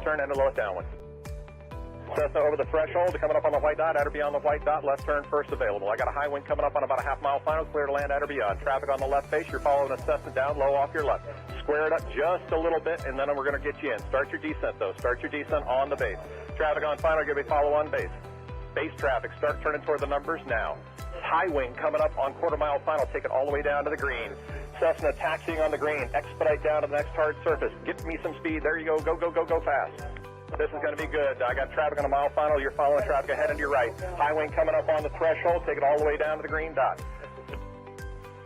turn and the lowest downwind. Cessna over the threshold, coming up on the white dot, at or beyond the white dot, left turn first available. I got a high wind coming up on about a half-mile final, clear to land at or beyond. Traffic on the left face, you're following a Cessna down low off your left. Square it up just a little bit, and then we're going to get you in. Start your descent, though. Start your descent on the base. Traffic on final, give me follow on base. Base traffic, start turning toward the numbers now. High wing coming up on quarter-mile final, take it all the way down to the green. Cessna taxiing on the green, expedite down to the next hard surface. Get me some speed, there you go, go, go, go, go fast. This is going to be good. I got traffic on a mile final. You're following traffic ahead and to your right. High wing coming up on the threshold. Take it all the way down to the green dot.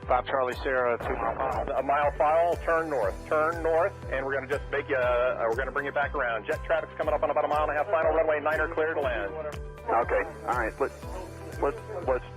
5 Charlie Sierra, 2 mile final. A mile final, turn north, and we're going to just make you, we're going to bring you back around. Jet traffic's coming up on about a mile and a half final. Runway 9 clear to land. Okay, all right. Let's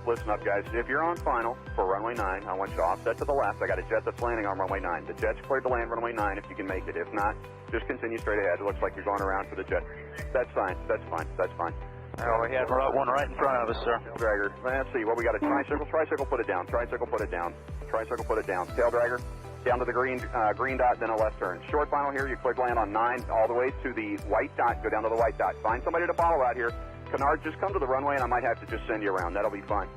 listen up, guys. If you're on final for runway 9, I want you to offset to the left. I got a jet that's landing on runway 9. The jet's cleared to land runway 9 if you can make it. If not, just continue straight ahead. It looks like you're going around for the jet. That's fine. That's fine. That's fine. Oh, we had one right in front of us, sir. Dragger. Let's see. Well, we got a tricycle. Tricycle, put it down. Tricycle, put it down. Tricycle, put it down. Tail dragger, down to the green dot, then a left turn. Short final here. You cleared land on 9 all the way to the white dot. Go down to the white dot. Find somebody to follow out here. Canard, just come to the runway, and I might have to just send you around. That'll be fine.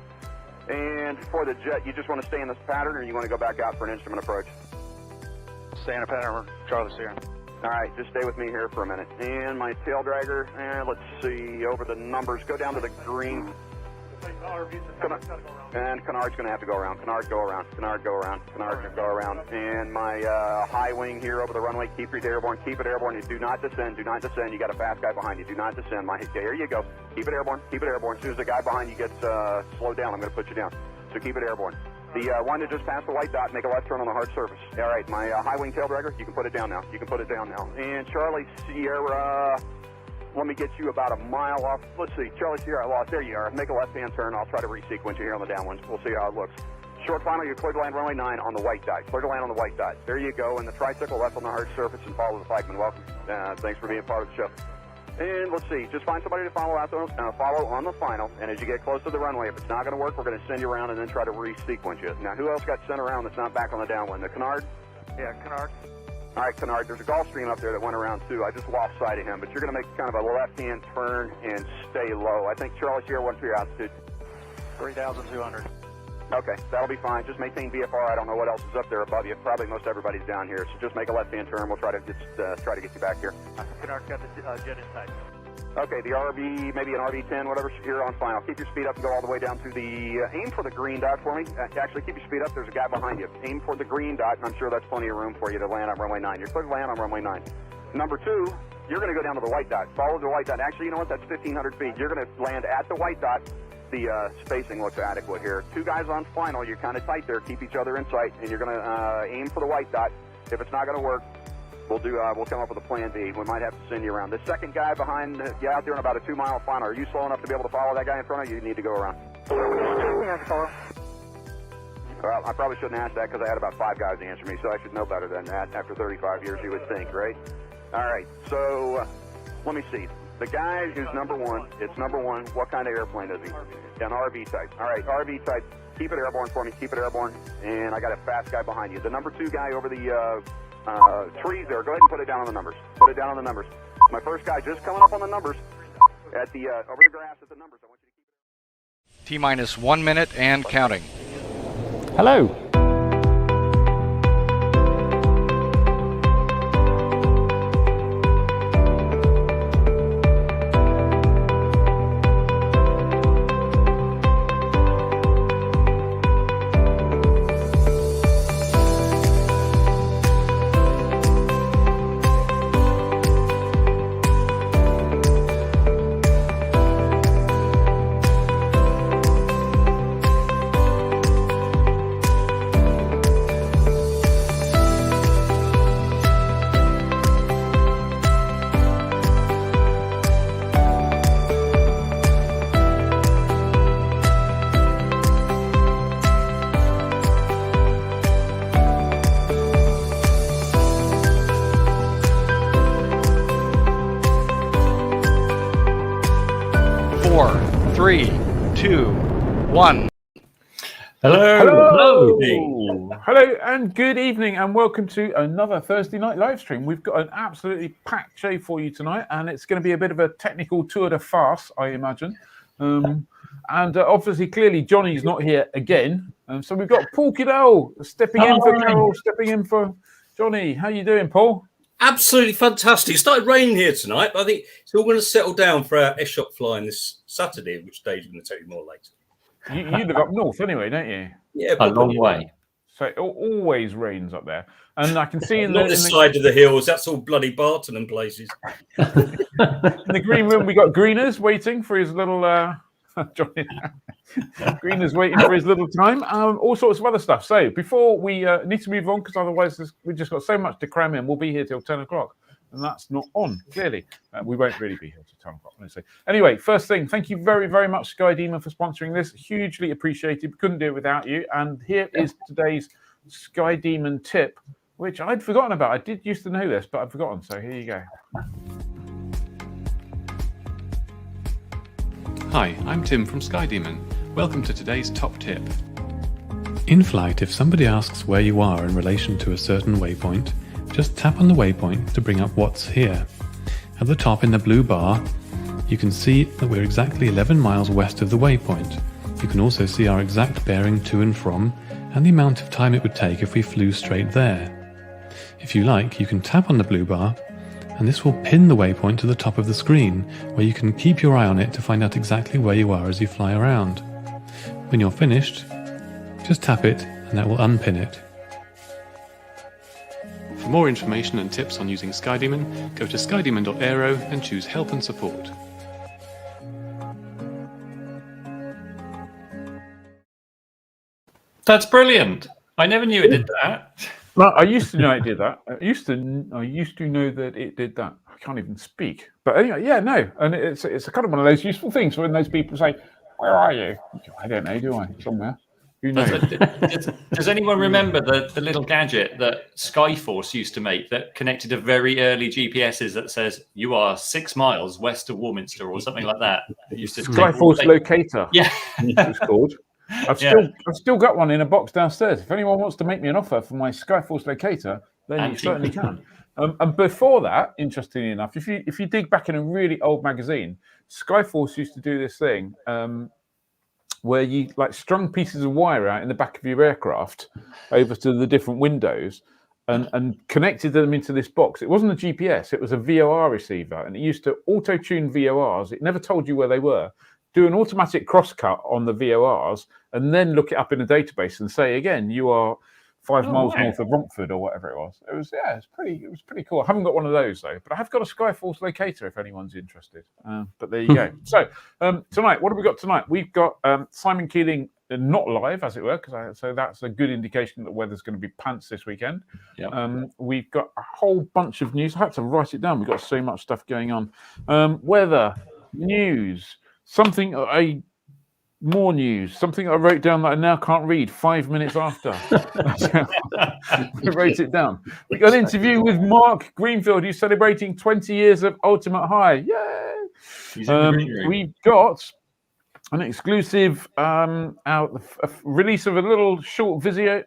And for the jet, you just want to stay in this pattern, or you want to go back out for an instrument approach? Stay in a pattern, Charlie Sierra. All right, just stay with me here for a minute. And my tail dragger, let's see, over the numbers, go down to the green. And Canard's going to have to go around. Canard, go around. Canard, go around. Canard, go around. And my high wing here over the runway, keep it airborne. Keep it airborne. You do not descend. Do not descend. You got a fast guy behind you. Do not descend. There you go. Keep it airborne. Keep it airborne. As soon as the guy behind you gets slowed down, I'm going to put you down. So keep it airborne. The one that just passed the white dot, make a left turn on the hard surface. All right, my high wing tail dragger, you can put it down now. You can put it down now. And Charlie Sierra, let me get you about a mile off. Let's see, Charlie Sierra, I lost. There you are. Make a left-hand turn. I'll try to resequence you here on the downwinds. We'll see how it looks. Short final, you're clear to land runway 9 on the white dot. Clear to land on the white dot. There you go. And the tricycle left on the hard surface and follow the flagman. Welcome. Thanks for being part of the show. And let's see, just find somebody to follow on the final. And as you get close to the runway, if it's not going to work, we're going to send you around and then try to resequence you. Now, who else got sent around that's not back on the downwind? The Canard? Yeah, Canard. All right, Canard, there's a Gulfstream up there that went around too. I just lost sight of him, but you're going to make kind of a left-hand turn and stay low. I think Charlie Sierra, what's your altitude? 3,200. Okay, that'll be fine. Just maintain VFR. I don't know what else is up there above you. Probably most everybody's down here, so just make a left-hand turn. We'll try to get you back here. Canard's got the jet in sight. Okay, the RV, maybe an RV-10, whatever, here on final. Keep your speed up and go all the way down to the, aim for the green dot for me. Actually, keep your speed up. There's a guy behind you. Aim for the green dot, and I'm sure that's plenty of room for you to land on runway 9. You're clear to land on runway 9. Number 2, you're going to go down to the white dot. Follow the white dot. Actually, you know what? That's 1,500 feet. You're going to land at the white dot. The spacing looks adequate here. 2 guys on final. You're kind of tight there. Keep each other in sight, and you're going to aim for the white dot. If it's not going to work, we'll come up with a plan B. We might have to send you around. The second guy behind you out there in about a 2-mile final. Are you slow enough to be able to follow that guy in front of you? You need to go around. Well, I probably shouldn't ask that because I had about 5 guys answer me, so I should know better than that. After 35 years, you would think, right? All right. So let me see. The guy who's number 1, it's number 1. What kind of airplane is he? An RV type. All right, RV type. Keep it airborne for me. Keep it airborne. And I got a fast guy behind you. The number 2 guy over the trees there. Go ahead and put it down on the numbers. Put it down on the numbers. My first guy just coming up on the numbers at the over the grass at the numbers. I want you to keep it. T-minus 1 minute and counting. Hello. Four, 3, 2, 1. Hello. Hello and good evening and welcome to another Thursday night live stream. We've got an absolutely packed show for you tonight and it's going to be a bit of a technical tour de farce, I imagine. And obviously, clearly, Johnny's not here again. So we've got Paul Kiddell stepping in for Carol, stepping in for Johnny. How you doing, Paul? Absolutely fantastic. It started raining here tonight, but I think it's all going to settle down for our S-Shop flying this Saturday, which Dave's going to tell you more later. You live up north anyway, don't you? Yeah, A long way. So it always rains up there. And I can see Not this side of the hills. That's all bloody Barton and places. In the green room, we got Greeners waiting for his little... Johnny. Greener's waiting for his little time. All sorts of other stuff. So before we need to move on, because otherwise we've just got so much to cram in. We'll be here till 10 o'clock. And that's not on, clearly. We won't really be here till 10 o'clock, honestly. Anyway, first thing, thank you very, very much, Sky Demon, for sponsoring this. Hugely appreciated. Couldn't do it without you. And here is today's Sky Demon tip, which I'd forgotten about. I did used to know this, but I've forgotten. So here you go. Hi, I'm Tim from Sky Demon. Welcome to today's top tip. In flight, if somebody asks where you are in relation to a certain waypoint, just tap on the waypoint to bring up what's here. At the top in the blue bar, you can see that we're exactly 11 miles west of the waypoint. You can also see our exact bearing to and from, and the amount of time it would take if we flew straight there. If you like, you can tap on the blue bar, and this will pin the waypoint to the top of the screen, where you can keep your eye on it to find out exactly where you are as you fly around. When you're finished, just tap it and that will unpin it. For more information and tips on using SkyDemon, go to skydemon.aero and choose Help and Support. That's brilliant. I never knew it did that. Well, I used to know it did that. I used to know that it did that. I can't even speak. But anyway, yeah, no. And it's a kind of one of those useful things when those people say, "Where are you?" I don't know, do I? Somewhere. Who knows? Does anyone remember the little gadget that Skyforce used to make that connected to very early GPSs that says you are 6 miles west of Warminster or something like that? It used to Skyforce Locator. Yeah, it was called. I've still got one in a box downstairs. If anyone wants to make me an offer for my Skyforce Locator, then you certainly can. And before that, interestingly enough, if you dig back in a really old magazine, Skyforce used to do this thing where you like strung pieces of wire out in the back of your aircraft over to the different windows and connected them into this box. It wasn't a GPS, it was a VOR receiver, and it used to auto-tune VORs. It never told you where they were. Do an automatic crosscut on the VORs and then look it up in a database and say again, you are 5 miles north of Romford or whatever it was. It was pretty cool. I haven't got one of those though, but I have got a Skyforce Locator if anyone's interested. But there you go. So tonight, what have we got tonight? We've got Simon Keeling not live, as it were, so that's a good indication that the weather's going to be pants this weekend. Yep. We've got a whole bunch of news. I had to write it down. We've got so much stuff going on. Weather, news. More news. Something I wrote down that I now can't read 5 minutes after. I wrote it down. We got an interview with Mark Greenfield, who's celebrating 20 years of Ultimate High. Yay! We've got an exclusive release of a little short video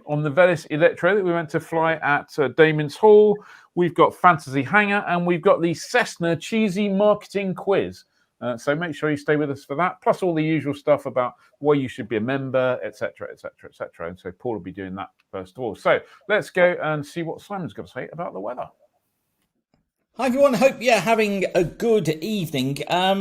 on the Velis Electro that we went to fly at Damon's Hall. We've got Fantasy Hangar, and we've got the Cessna Cheesy Marketing Quiz. So make sure you stay with us for that, plus all the usual stuff about why you should be a member, etc., etc., etc. And so Paul will be doing that first of all. So let's go and see what Simon's got to say about the weather. Hi everyone, hope you're having a good evening.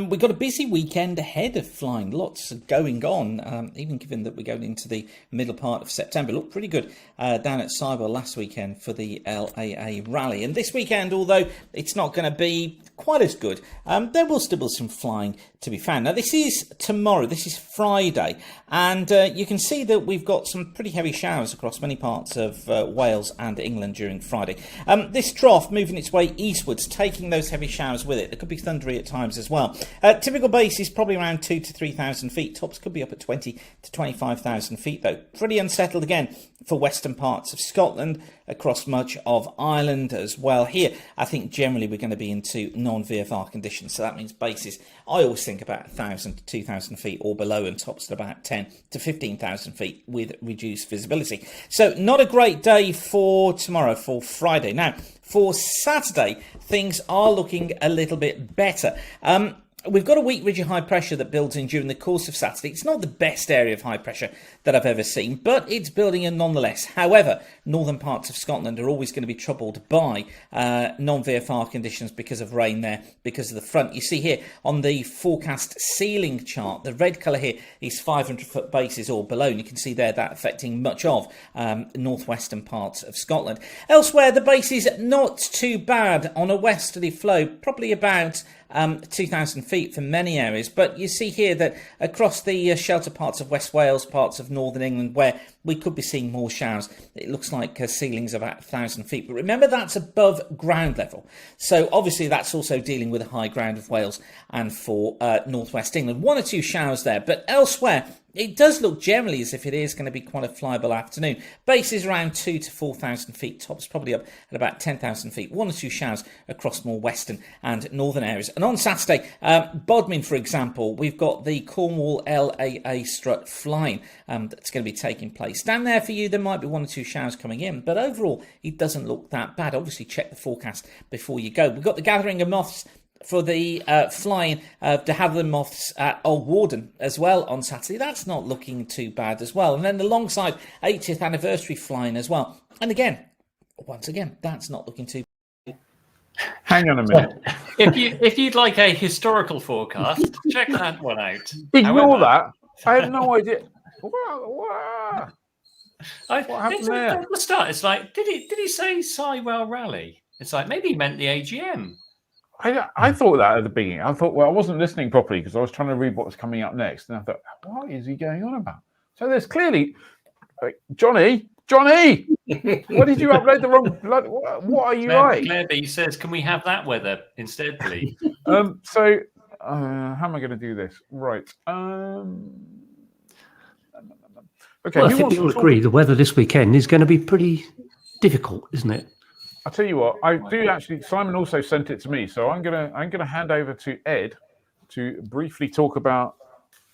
We've got a busy weekend ahead of flying, lots going on, even given that we're going into the middle part of September. Looked pretty good down at Cyber last weekend for the LAA rally. And this weekend, although it's not going to be quite as good, there will still be some flying to be found. Now this is tomorrow, this is Friday, and you can see that we've got some pretty heavy showers across many parts of Wales and England during Friday. This trough moving its way eastwards clouds taking those heavy showers with it. There could be thundery at times as well. Typical base is probably around 2,000 to 3,000 feet. Tops could be up at 20 to 25,000 feet though. Pretty unsettled again for western parts of Scotland, across much of Ireland as well. Here, I think generally we're going to be into non-VFR conditions. So that means bases, I always think about 1,000 to 2,000 feet or below, and tops at about 10 to 15,000 feet with reduced visibility. So not a great day for tomorrow, for Friday. Now, for Saturday, things are looking a little bit better. We've got a weak ridge of high pressure that builds in during the course of Saturday. It's not the best area of high pressure that I've ever seen, but it's building in nonetheless. However, northern parts of Scotland are always going to be troubled by non-VFR conditions because of rain there, because of the front. You see here on the forecast ceiling chart, the red colour here is 500-foot bases or below, and you can see there that affecting much of northwestern parts of Scotland. Elsewhere, the base is not too bad on a westerly flow, probably about 2,000 feet for many areas, but you see here that across the shelter parts of West Wales, parts of northern England, where we could be seeing more showers, it looks like ceilings about 1,000 feet. But remember, that's above ground level, so obviously that's also dealing with the high ground of Wales and for northwest England. 1 or 2 showers there, but elsewhere it does look generally as if it is going to be quite a flyable afternoon. Base is around 2,000 to 4,000 feet. Tops probably up at about 10,000 feet. 1 or 2 showers across more western and northern areas. And on Saturday, Bodmin, for example, we've got the Cornwall LAA strut flying that's going to be taking place. Down there for you, there might be 1 or 2 showers coming in, but overall, it doesn't look that bad. Obviously, check the forecast before you go. We've got the gathering of moths for the flying de Havilland moths at Old Warden as well on Saturday. That's not looking too bad as well. And then alongside 80th anniversary flying as well. And again, once again, that's not looking too bad. Hang on a minute. If you'd like a historical forecast, check that one out. Ignore that. I have no idea. What happened there? At the start, it's like, did he say Sywell Rally? It's like, maybe he meant the AGM. I thought that at the beginning. I thought, well, I wasn't listening properly because I was trying to read what was coming up next. And I thought, what is he going on about? So there's clearly, Johnny, why did you upload the wrong blood? What are you like? Claire B says, can we have that weather instead, please? How am I going to do this? Right. Okay. Well, I think we all agree the weather this weekend is going to be pretty difficult, isn't it? I'll tell you what, I do actually. Simon also sent it to me, so I'm gonna hand over to Ed to briefly talk about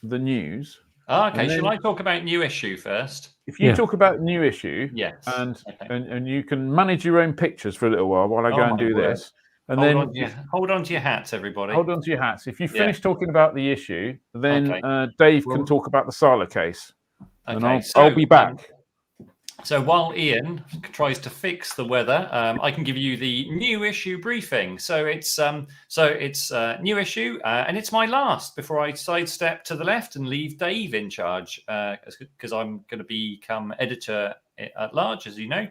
the news. Okay, shall I talk about new issue first? If you talk about new issue, yes, and you can manage your own pictures for a little while I go and do this, and hold on to your hats, everybody. Hold on to your hats. If you finish talking about the issue, then Dave can talk about the Sala case, and I'll be back. So while Ian tries to fix the weather, I can give you the new issue briefing. So it's new issue, and it's my last before I sidestep to the left and leave Dave in charge, because I'm going to become editor at large, as you know.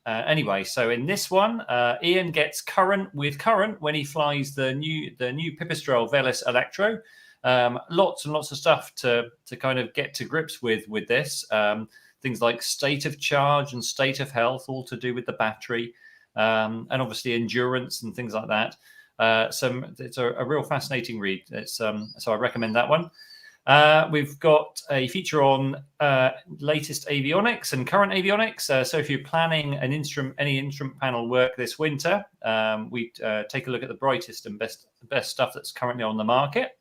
Anyway, so in this one, Ian gets current with current when he flies the new Pipistrel Velis Electro. Lots and lots of stuff to kind of get to grips with this. Things like state of charge and state of health, all to do with the battery, and obviously endurance and things like that. It's a real fascinating read. So I recommend that one. We've got a feature on latest avionics and current avionics. So if you're planning any instrument panel work this winter, we take a look at the brightest and best stuff that's currently on the market.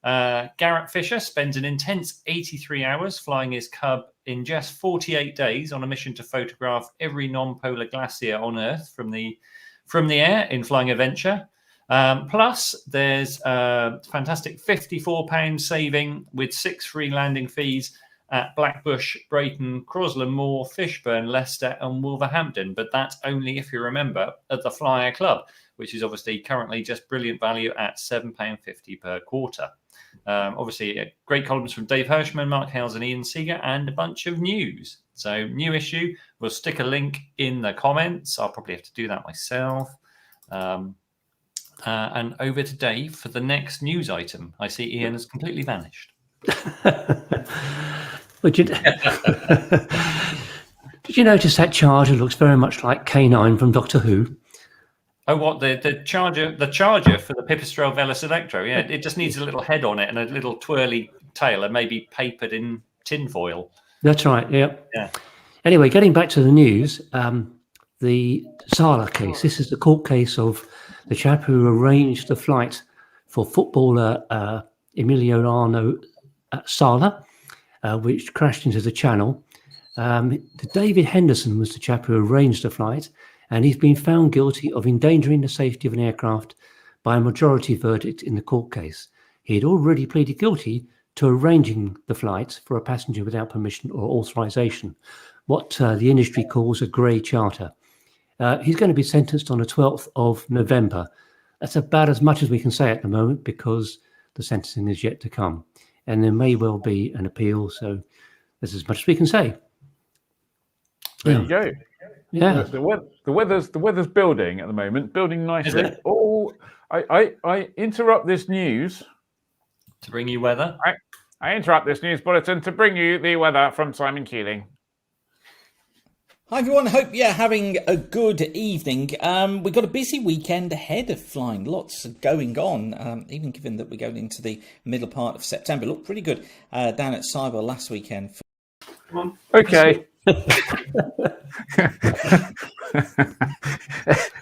Garrett Fisher spends an intense 83 hours flying his Cub in just 48 days on a mission to photograph every non-polar glacier on Earth from the air in flying a Venture. Plus, there's a fantastic £54 saving with 6 free landing fees at Blackbush, Brayton, Crosland Moor, Fishburn, Leicester and Wolverhampton. But that's only if you're a member of the Flyer Club, which is obviously currently just brilliant value at £7.50 per quarter. Obviously, great columns from Dave Hirschman, Mark Hales and Ian Seeger, and a bunch of news. So new issue, we'll stick a link in the comments. I'll probably have to do that myself. And over to Dave for the next news item. I see Ian has completely vanished. Did you notice that charger looks very much like K9 from Doctor Who? Oh, what the charger for the Pipistrel Velis Electro? Yeah, it just needs a little head on it and a little twirly tail, and maybe papered in tinfoil. That's right. Yeah. Yeah. Anyway, getting back to the news, the Sala case. This is the court case of the chap who arranged the flight for footballer Emiliano Sala, which crashed into the Channel. David Henderson was the chap who arranged the flight, and he's been found guilty of endangering the safety of an aircraft by a majority verdict in the court case. He had already pleaded guilty to arranging the flight for a passenger without permission or authorization, what the industry calls a grey charter. He's going to be sentenced on the 12th of November. That's about as much as we can say at the moment, because the sentencing is yet to come. And there may well be an appeal, so that's as much as we can say. There you go. Yeah. The weather's building at the moment, building nicely. Oh, I interrupt this news to bring you weather. I interrupt this news bulletin to bring you the weather from Simon Keeling. Hi everyone, hope you're having a good evening. We've got a busy weekend ahead of flying, lots going on, even given that we're going into the middle part of September. Looked pretty good down at Cyber last weekend. Okay.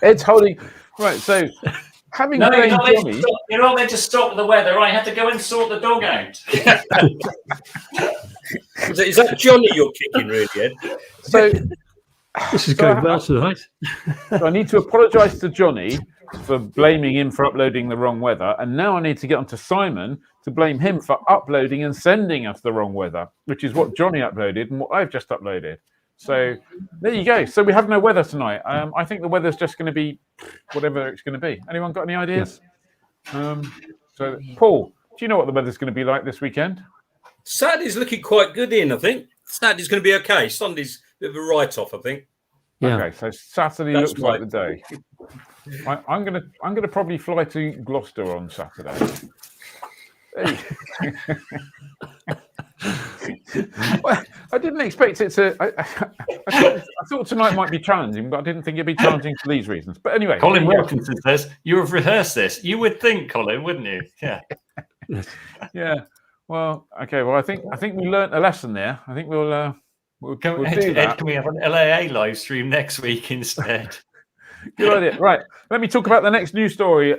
It's holding right. So, having no, blamed Johnny, you're not meant to stop the weather. I had to go and sort the dog out. Is that Johnny you're kicking, really, Ed? So this is going well tonight. So I need to apologise to Johnny for blaming him for uploading the wrong weather, and now I need to get onto Simon to blame him for uploading and sending us the wrong weather, which is what Johnny uploaded and what I've just uploaded. So there you go. So we have no weather tonight. I think the weather's just going to be whatever it's going to be. Anyone got any ideas? So Paul, do you know what the weather's going to be like this weekend? Saturday's looking quite good, Ian, I think. Saturday's going to be okay. Sunday's a bit of a write-off, I think. Yeah. Okay, so Saturday That's looks right. like the day. I'm gonna probably fly to Gloucester on Saturday. Well, I didn't expect it to. I thought tonight might be challenging, but I didn't think it'd be challenging for these reasons. But anyway, Colin Wilkinson says you have rehearsed this. You would think, Colin, wouldn't you? Yeah. Yeah. Well, okay. Well, I think we learnt a lesson there. I think we'll do Ed, that. can we have an LAA live stream next week instead? Good idea. Right. Let me talk about the next news story.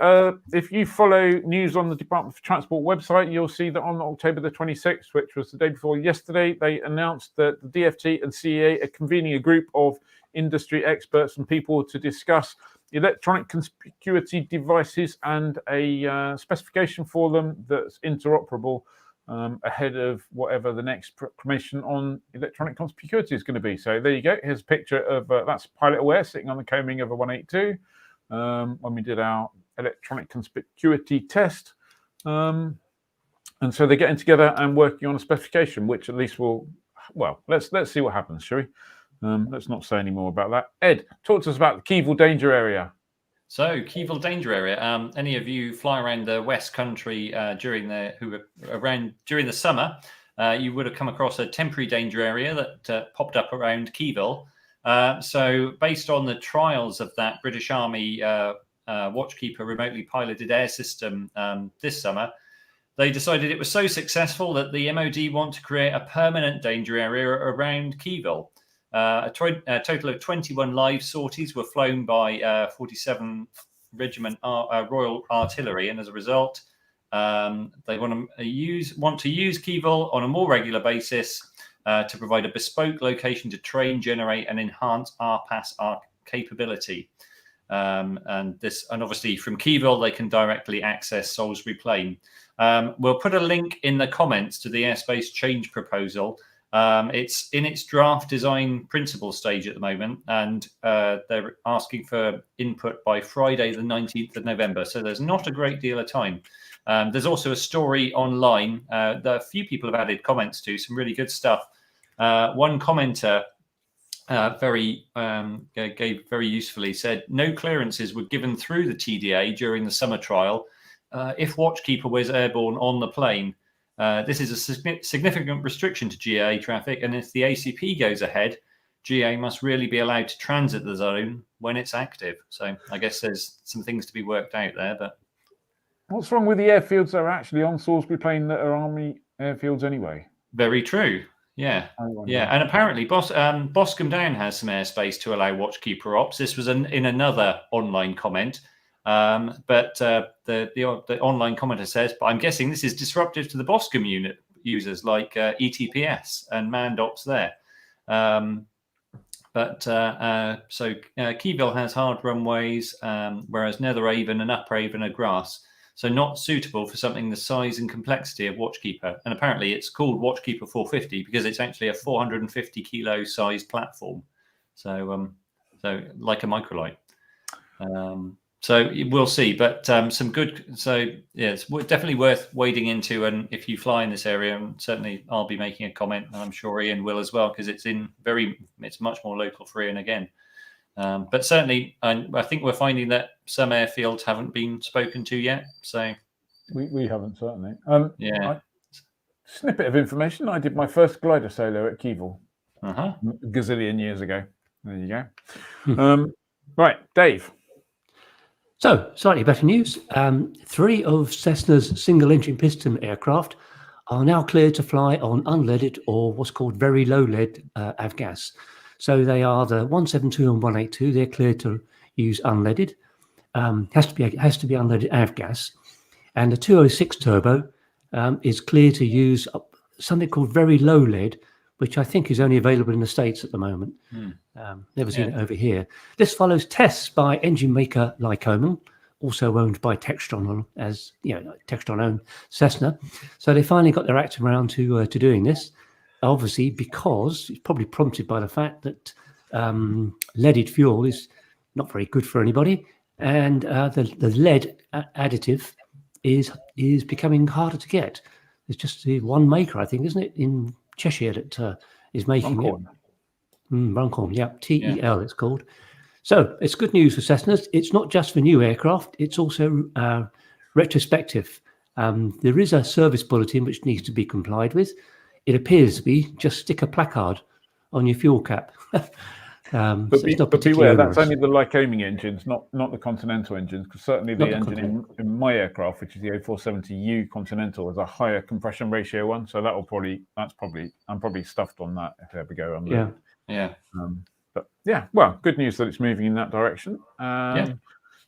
If you follow news on the Department for Transport website, you'll see that on October the 26th, which was the day before yesterday, they announced that the DFT and CEA are convening a group of industry experts and people to discuss electronic conspicuity devices and a specification for them that's interoperable ahead of whatever the next proclamation on electronic conspicuity is going to be. So there you go. Here's a picture of that's Pilot Aware sitting on the coaming of a 182 when we did our electronic conspicuity test. And so they're getting together and working on a specification, which at least will, well, let's see what happens, shall we? Let's not say any more about that. Ed, talk to us about the Keevil danger area. So, Keevil danger area. Any of you fly around the West Country during the summer, you would have come across a temporary danger area that popped up around Keevil. So, based on the trials of that British Army Watchkeeper remotely piloted air system this summer, they decided it was so successful that the MOD want to create a permanent danger area around Keevil. A total of 21 live sorties were flown by 47th Regiment Royal Artillery, and as a result, they want to use Keevil on a more regular basis to provide a bespoke location to train, generate, and enhance RPAS capability. And obviously from Keevil, they can directly access Salisbury Plain. We'll put a link in the comments to the airspace change proposal. It's in its draft design principle stage at the moment, and they're asking for input by Friday, the 19th of November. So there's not a great deal of time. There's also a story online that a few people have added comments to, some really good stuff. One commenter gave very usefully, said no clearances were given through the TDA during the summer trial if Watchkeeper was airborne on the plane. This is a significant restriction to GA traffic, and if the ACP goes ahead, GA must really be allowed to transit the zone when it's active. So I guess there's some things to be worked out there. But what's wrong with the airfields that are actually on Salisbury Plain that are Army airfields anyway? Very true. Yeah, and apparently Boscombe Down has some airspace to allow Watchkeeper ops. This was in another online comment, but the online commenter says, "But I'm guessing this is disruptive to the Boscombe unit users like ETPS and manned ops there." So Keyville has hard runways, whereas Netheravon and Upavon are grass. So not suitable for something the size and complexity of Watchkeeper. And apparently it's called Watchkeeper 450 because it's actually a 450 kilo sized platform. So like a microlight. So we'll see, but some good. So yeah, it's definitely worth wading into. And if you fly in this area, and certainly I'll be making a comment, and I'm sure Ian will as well, because it's much more local for Ian again. But certainly, I think we're finding that some airfields haven't been spoken to yet. So we haven't, certainly. Snippet of information: I did my first glider solo at Keyville a gazillion years ago. There you go. Right, Dave. So, slightly better news. 3 of Cessna's single-engine piston aircraft are now cleared to fly on unleaded or what's called very low-lead avgas. So they are the 172 and 182. They're cleared to use unleaded. Has to be unleaded avgas, and the 206 turbo is clear to use something called very low lead, which I think is only available in the States at the moment. Never seen it over here. This follows tests by engine maker Lycoming, also owned by Textron, as you know, Textron owned Cessna. So they finally got their act around to doing this. Obviously, because it's probably prompted by the fact that leaded fuel is not very good for anybody, and the lead additive is becoming harder to get. There's just the one maker, I think, isn't it, in Cheshire that is making it. Runcorn, yeah, TEL it's called. So it's good news for Cessnas. It's not just for new aircraft; it's also retrospective. There is a service bulletin which needs to be complied with. It appears to be just stick a placard on your fuel cap. But beware, that's only the Lycoming engines, not the Continental engines, because certainly the engine in my aircraft, which is the 0470U Continental, is a higher compression ratio one. So I'm probably stuffed on that if I ever go unloaded. Yeah. But yeah, well, good news that it's moving in that direction.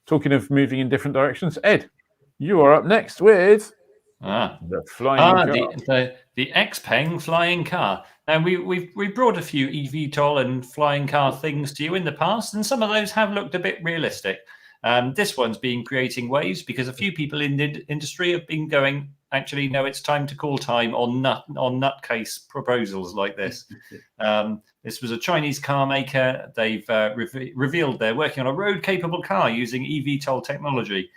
Talking of moving in different directions, Ed, you are up next with the flying car. The Xpeng flying car. Now we brought a few eVTOL and flying car things to you in the past, and some of those have looked a bit realistic. This one's been creating waves because a few people in the industry have been going, actually, no, it's time to call time on nutcase proposals like this. This was a Chinese car maker. They've revealed they're working on a road-capable car using eVTOL technology.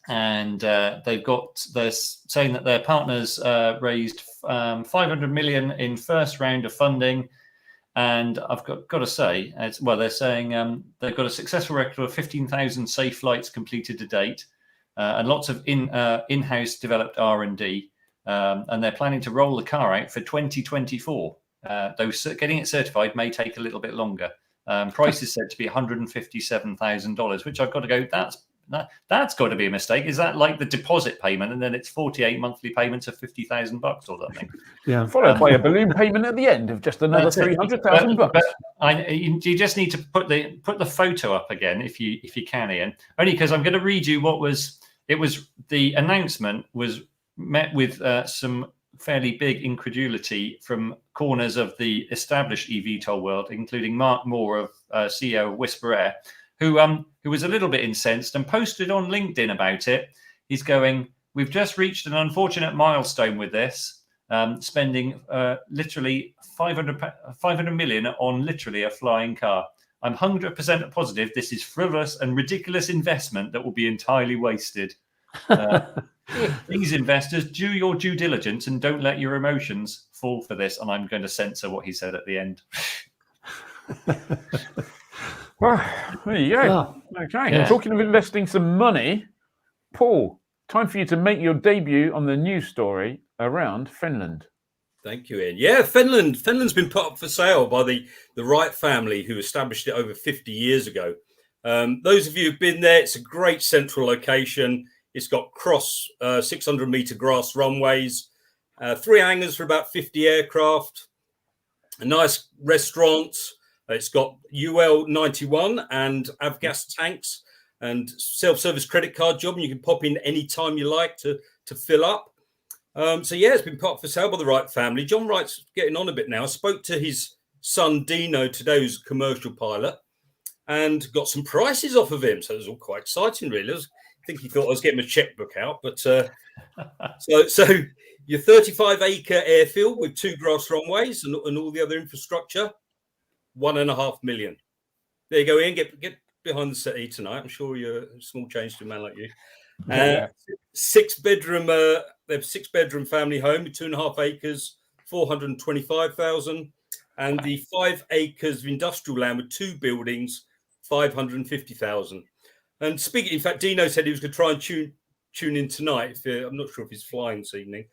And they're saying that their partners raised 500 million in first round of funding, and I've got to say, they're saying they've got a successful record of 15,000 safe flights completed to date, and lots of in-house developed R&D, and they're planning to roll the car out for 2024. Though getting it certified may take a little bit longer. Price is said to be $157,000, which I've got to go, that's got to be a mistake. Is that like the deposit payment, and then it's 48 monthly payments of $50,000 or something? Yeah, followed by a balloon payment at the end of just another $300,000. But you just need to put the photo up again if you can, Ian. Only because I'm going to read you the announcement was met with some fairly big incredulity from corners of the established eVTOL world, including Mark Moore, of CEO of Whisper Air, who was a little bit incensed and posted on LinkedIn about it. He's going, "We've just reached an unfortunate milestone with this, spending literally 500 million on literally a flying car. I'm 100% positive this is frivolous and ridiculous investment that will be entirely wasted. These investors, do your due diligence and don't let your emotions fall for this." And I'm going to censor what he said at the end. Well, there you go. Okay. Yeah. Talking of investing some money, Paul, time for you to make your debut on the news story around Finland. Thank you, Ian. Yeah, Finland. Finland's been put up for sale by the Wright family, who established it over 50 years ago. Those of you who've been there, it's a great central location. It's got 600-meter grass runways, 3 hangars for about 50 aircraft, a nice restaurant. It's got UL 91 and avgas tanks and self-service credit card job, and you can pop in any time you like to fill up. So yeah, it's been put up for sale by the Wright family. John Wright's getting on a bit now. I spoke to his son Dino today, who's a commercial pilot, and got some prices off of him. So it was all quite exciting, really. I think he thought I was getting a checkbook out, but so your 35-acre airfield with 2 grass runways and all the other infrastructure, $1.5 million. There you go, Ian. Get behind the settee tonight. I'm sure you're a small change to a man like you. 6-bedroom. They have 6-bedroom family home with 2.5 acres, 425,000, and the 5 acres of industrial land with 2 buildings, 550,000. And speaking, in fact, Dino said he was going to try and tune in tonight. I'm not sure if he's flying this evening,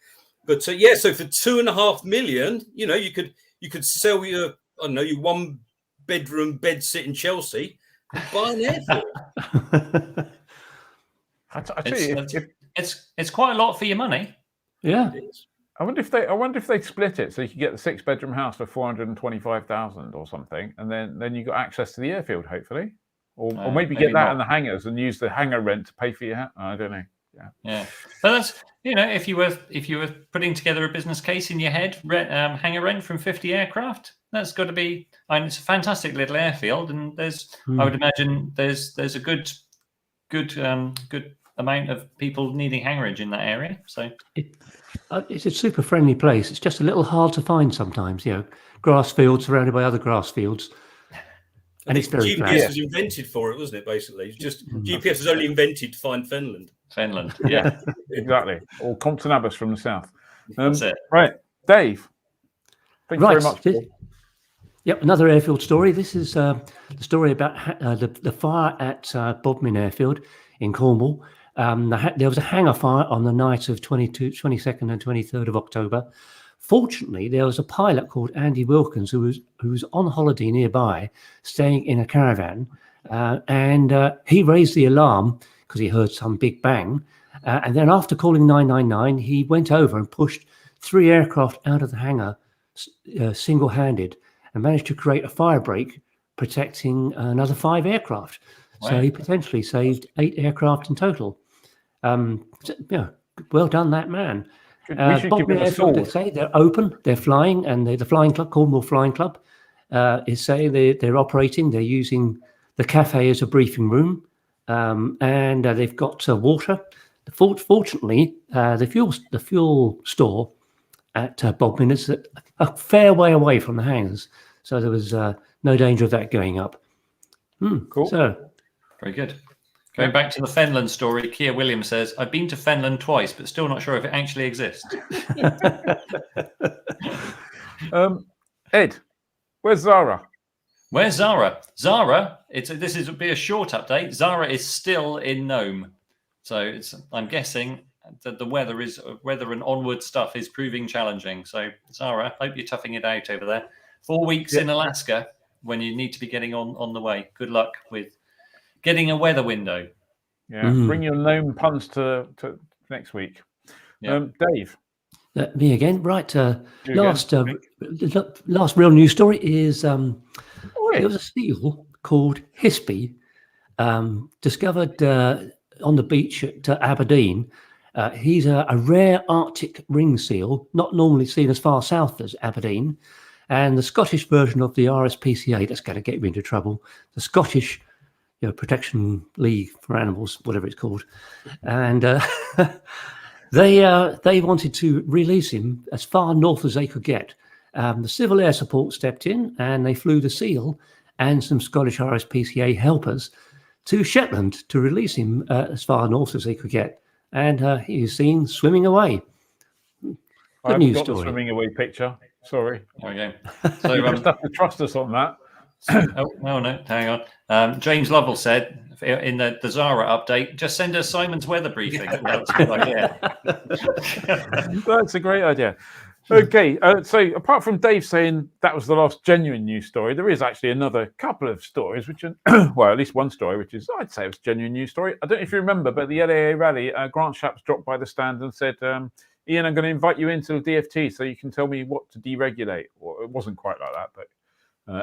but yeah. So for $2.5 million, you could sell your 1-bedroom bed sit in Chelsea and buy an airfield. I tell you, it's quite a lot for your money. Yeah. I wonder if they split it so you could get the 6-bedroom house for 425,000 or something, and then you got access to the airfield, hopefully, or maybe get that in the hangars and use the hangar rent to pay for your. I don't know. Yeah. But that's if you were putting together a business case in your head, hangar rent from 50 aircraft, that's got to be. It's a fantastic little airfield, and I would imagine there's a good amount of people needing hangarage in that area. So it's a super friendly place. It's just a little hard to find sometimes. Grass fields surrounded by other grass fields, and it's very GPS was invented for it, wasn't it? Basically, it's just GPS was only invented to find Finland. Yeah, exactly. Or Comptonabas from the south. That's it. Right, Dave. Thank you very much. Yep, another airfield story. This is the story about the fire at Bodmin Airfield in Cornwall. There was a hangar fire on the night of 22nd and 23rd of October. Fortunately, there was a pilot called Andy Wilkins who was on holiday nearby, staying in a caravan, and he raised the alarm because he heard some big bang. And then after calling 999, he went over and pushed 3 aircraft out of the hangar single-handed and managed to create a fire break protecting another 5 aircraft. Wow. So he potentially saved 8 aircraft in total. Well done, that man. Bodmin Airfield, they say they're open, they're flying, and the Flying Club, Cornwall Flying Club, is saying they're operating. They're using the cafe as a briefing room, and they've got water. Fortunately, the fuel store at Bodmin is a fair way away from the hangars, so there was no danger of that going up. Cool. So, very good. Going back to the Fenland story, Kia Williams says, I've been to Fenland twice, but still not sure if it actually exists. Ed, where's Zara? Where's Zara? Zara, this will be a short update. Zara is still in Nome. So I'm guessing that the weather and onward stuff is proving challenging. So Zara, hope you're toughing it out over there. 4 weeks in Alaska when you need to be getting on the way. Good luck with getting a weather window. Yeah, bring your Nome puns to next week. Dave. Me again. Right. Last real news story is there was a seal called Hispy discovered on the beach at Aberdeen. He's a rare Arctic ring seal, not normally seen as far south as Aberdeen. And the Scottish version of the RSPCA, that's going to get you into trouble, the Scottish Protection League for Animals, whatever it's called. And they wanted to release him as far north as they could get. The Civil Air Support stepped in and they flew the seal and some Scottish RSPCA helpers to Shetland to release him as far north as they could get. And he is seen swimming away. I haven't got the swimming away picture. Sorry. There we go. So you just have to trust us on that. No, hang on. James Lovell said in the Zara update, just send us Simon's weather briefing. That's a good idea. That's a great idea. Okay, so apart from Dave saying that was the last genuine news story, there is actually another couple of stories, which are, well, at least one story, which is, I'd say it was a genuine news story. I don't know if you remember, but the LAA rally, Grant Shapps dropped by the stand and said, Ian, I'm going to invite you into the DFT so you can tell me what to deregulate. Well, it wasn't quite like that, but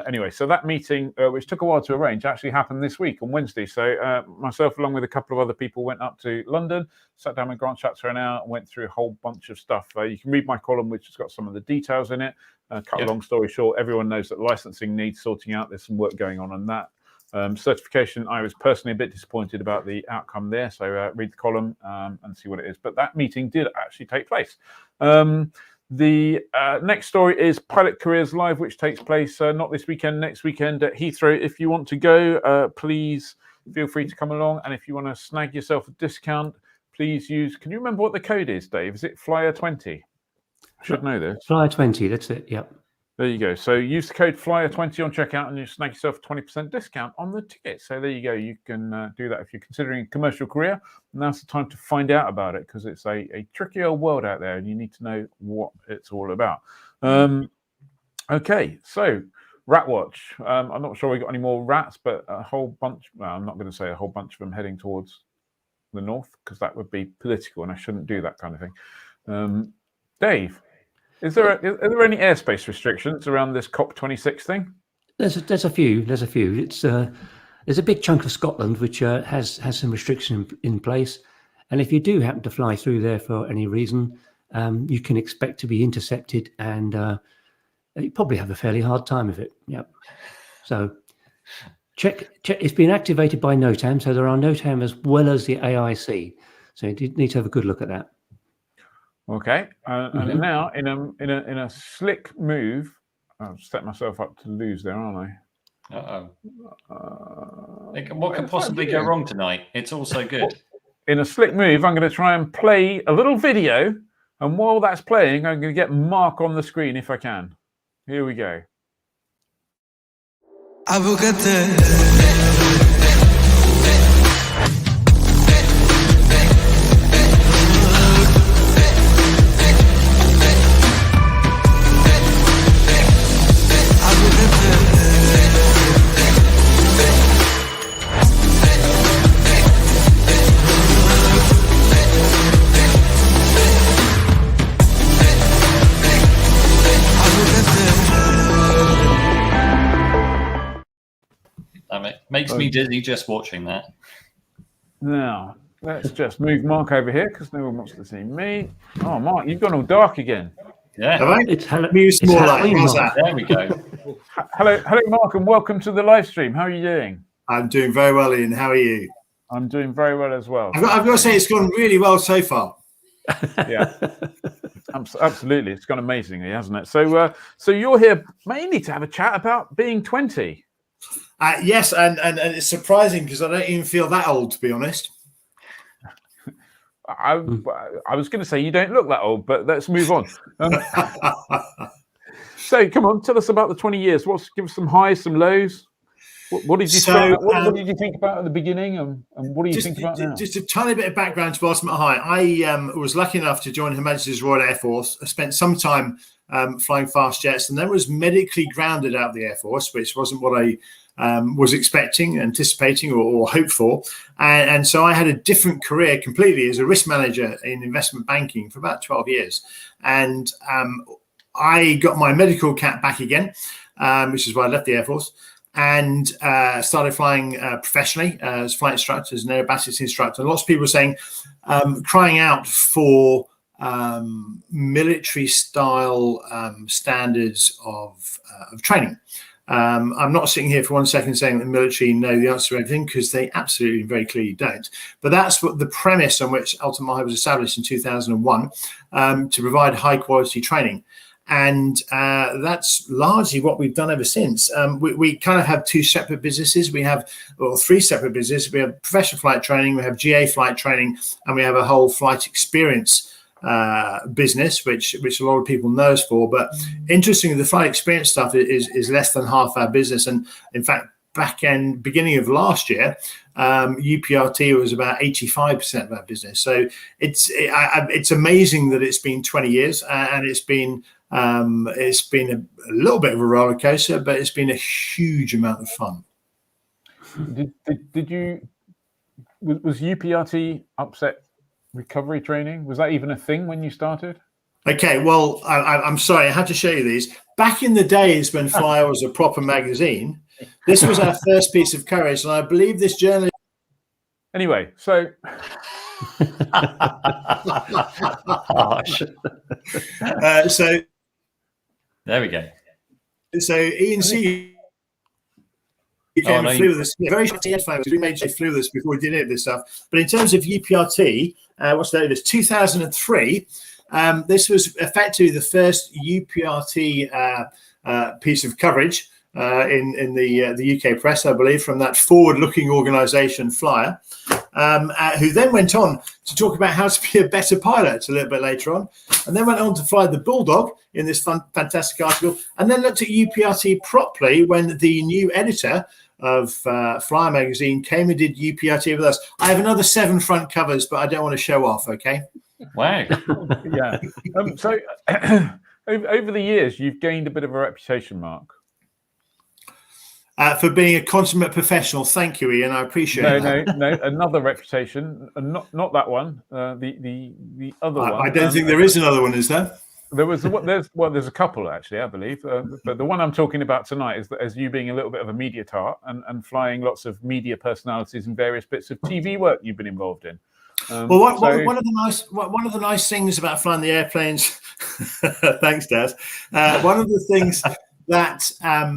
anyway, so that meeting, which took a while to arrange, actually happened this week on Wednesday. So myself, along with a couple of other people, went up to London, sat down with Grant Shapps for an hour, and went through a whole bunch of stuff. You can read my column, which has got some of the details in it. Cut a long story short, everyone knows that licensing needs sorting out. There's some work going on that. Certification, I was personally a bit disappointed about the outcome there. So read the column and see what it is. But that meeting did actually take place. The next story is Pilot Careers Live, which takes place not this weekend, next weekend at Heathrow. If you want to go, please feel free to come along. And if you want to snag yourself a discount, please use, can you remember what the code is, Dave? Is it Flyer20? I should know this. Flyer20, that's it, yep. There you go. So use the code Flyer20 on checkout and you snag yourself a 20% discount on the ticket. So there you go. You can do that if you're considering a commercial career. Now's the time to find out about it because it's a tricky old world out there and you need to know what it's all about. Okay, so Rat Watch. I'm not sure we got any more rats, but a whole bunch. Well, I'm not going to say a whole bunch of them heading towards the north because that would be political and I shouldn't do that kind of thing. Dave. Are there any airspace restrictions around this COP26 thing? There's a few. It's there's a big chunk of Scotland which has some restriction in place, and if you do happen to fly through there for any reason, you can expect to be intercepted, and you probably have a fairly hard time of it. Yep. So check. It's been activated by NOTAM, so there are NOTAM as well as the AIC. So you need to have a good look at that. Okay, and now in a slick move, I've set myself up to lose there, aren't I? What could possibly go wrong tonight? It's all so good. In a slick move, I'm going to try and play a little video, and while that's playing, I'm going to get Mark on the screen if I can. Here we go. Makes me dizzy just watching that. Now, let's just move Mark over here because no one wants to see me. Oh, Mark, you've gone all dark again. Yeah. It's more like that. There we go. Hello, Mark, and welcome to the live stream. How are you doing? I'm doing very well, Ian. How are you? I'm doing very well as well. I've got to say, it's gone really well so far. Yeah, absolutely. It's gone amazingly, hasn't it? So you're here mainly to have a chat about being 20. Yes, and it's surprising because I don't even feel that old, to be honest. I was going to say you don't look that old, but let's move on. So come on, tell us about the 20 years. Give us some highs, some lows. What did you what did you think about at the beginning, and what do you think about now? Just a tiny bit of background to bottom at high. I was lucky enough to join Her Majesty's Royal Air Force. I spent some time flying fast jets, and then was medically grounded out of the Air Force, which wasn't what I was expecting, anticipating, or hoped for. And so I had a different career completely as a risk manager in investment banking for about 12 years. And I got my medical cap back again, which is why I left the Air Force, and started flying professionally as flight instructor, as an aerobatics instructor. And lots of people were saying, crying out for military style standards of training. I'm not sitting here for 1 second saying that the military know the answer to everything, because they absolutely very clearly don't. But that's what the premise on which Ultimate High was established in 2001, to provide high quality training. And that's largely what we've done ever since. We kind of have two separate businesses. We have, or three separate businesses. We have professional flight training, we have GA flight training, and we have a whole flight experience business, which a lot of people know us for. But interestingly, the flight experience stuff is less than half our business. And in fact, beginning of last year, UPRT was about 85% of our business. So it's amazing that it's been 20 years and it's been It's been a little bit of a roller coaster, but it's been a huge amount of fun. Was UPRT upset recovery training? Was that even a thing when you started? Okay, well, I'm sorry, I had to show you these. Back in the days when Flyer was a proper magazine, this was our first piece of courage, and I believe this journalist. Anyway, so. So there we go. So Ian C. came and flew with us. Yeah, very short flight. We made sure he flew with us before we did any of this stuff. But in terms of UPRT, what's that? It was 2003. This was effectively the first UPRT piece of coverage in the UK press, I believe, from that forward-looking organisation, Flyer, who then went on to talk about how to be a better pilot a little bit later on, and then went on to fly the Bulldog in this fantastic article, and then looked at UPRT properly when the new editor of Flyer magazine came and did UPRT with us. I have another 7 front covers, but I don't want to show off, okay? Wow. Yeah. So over the years, you've gained a bit of a reputation, Mark. For being a consummate professional. Thank you, Ian. I appreciate that. No, another reputation, not that one. The other one. I don't think there is another one, is there? There's a couple actually, I believe. But the one I'm talking about tonight is as you being a little bit of a media tart and flying lots of media personalities and various bits of TV work you've been involved in. Well, one of the nice things about flying the airplanes. Thanks, Daz. One of the things that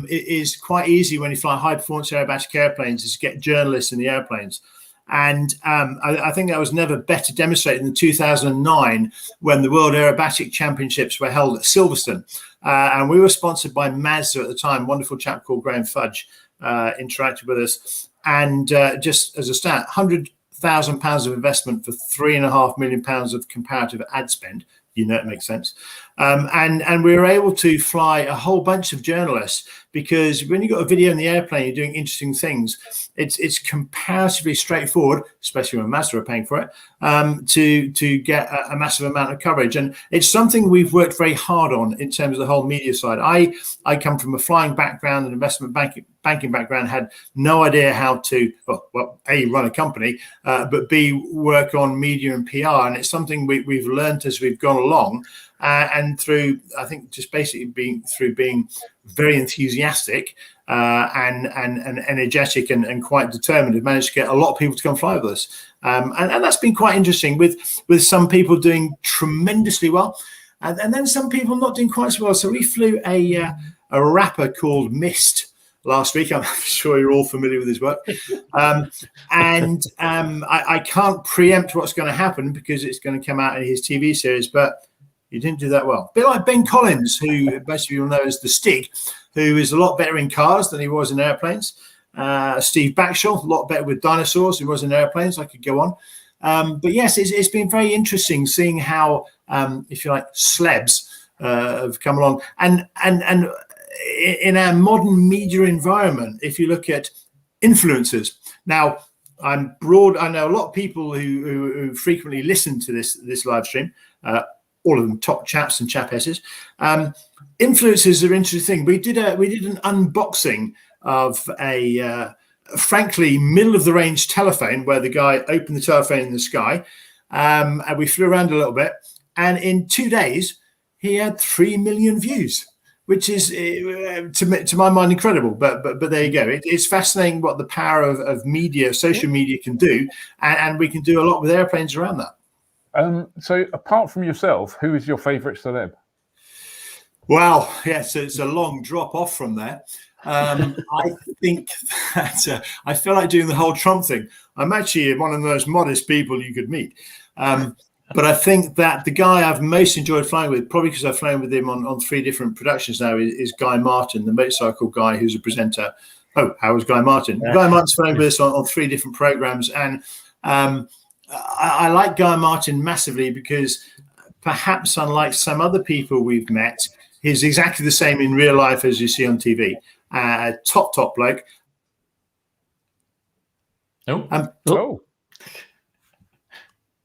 is quite easy when you fly high performance aerobatic airplanes is to get journalists in the airplanes. And I think that was never better demonstrated than 2009 when the World Aerobatic Championships were held at Silverstone. And we were sponsored by Mazda at the time, wonderful chap called Graham Fudge interacted with us. And just as a stat, £100,000 of investment for £3.5 million of comparative ad spend. You know, it makes sense. And we were able to fly a whole bunch of journalists because when you've got a video in the airplane, you're doing interesting things. It's comparatively straightforward, especially when Mazda are paying for it, to get a massive amount of coverage. And it's something we've worked very hard on in terms of the whole media side. I come from a flying background and investment banking background, had no idea how to, well, A, run a company, but B, work on media and PR. And it's something we've learned as we've gone along. And through, I think, just basically being very enthusiastic and energetic and quite determined, we've managed to get a lot of people to come fly with us. And that's been quite interesting with some people doing tremendously well and then some people not doing quite so well. So we flew a rapper called Mist last week. I'm sure you're all familiar with his work. I can't preempt what's going to happen because it's going to come out in his TV series, but he didn't do that well. A bit like Ben Collins, who most of you will know as the Stig, who is a lot better in cars than he was in airplanes. Steve Backshall, a lot better with dinosaurs than he was in airplanes. I could go on. But yes, it's been very interesting seeing how, if you like, celebs have come along. And in our modern media environment, if you look at influencers. Now, I'm broad. I know a lot of people who frequently listen to this live stream. All of them top chaps and chapesses. Influencers are an interesting thing. We did an unboxing of a frankly middle of the range telephone where the guy opened the telephone in the sky, and we flew around a little bit. And in 2 days, he had 3 million views, which is to my mind incredible. But there you go. It's fascinating what the power of media, social media, can do, and we can do a lot with airplanes around that. So apart from yourself, who is your favourite celeb? Well, yes, it's a long drop off from there. I think that I feel like doing the whole Trump thing. I'm actually one of the most modest people you could meet. But I think that the guy I've most enjoyed flying with, probably because I've flown with him on 3 different productions now, is Guy Martin, the motorcycle guy who's a presenter. Oh, how was Guy Martin? Yeah. Guy Martin's flown with us on 3 different programs. And I like Guy Martin massively because perhaps unlike some other people we've met, he's exactly the same in real life as you see on TV. Top bloke.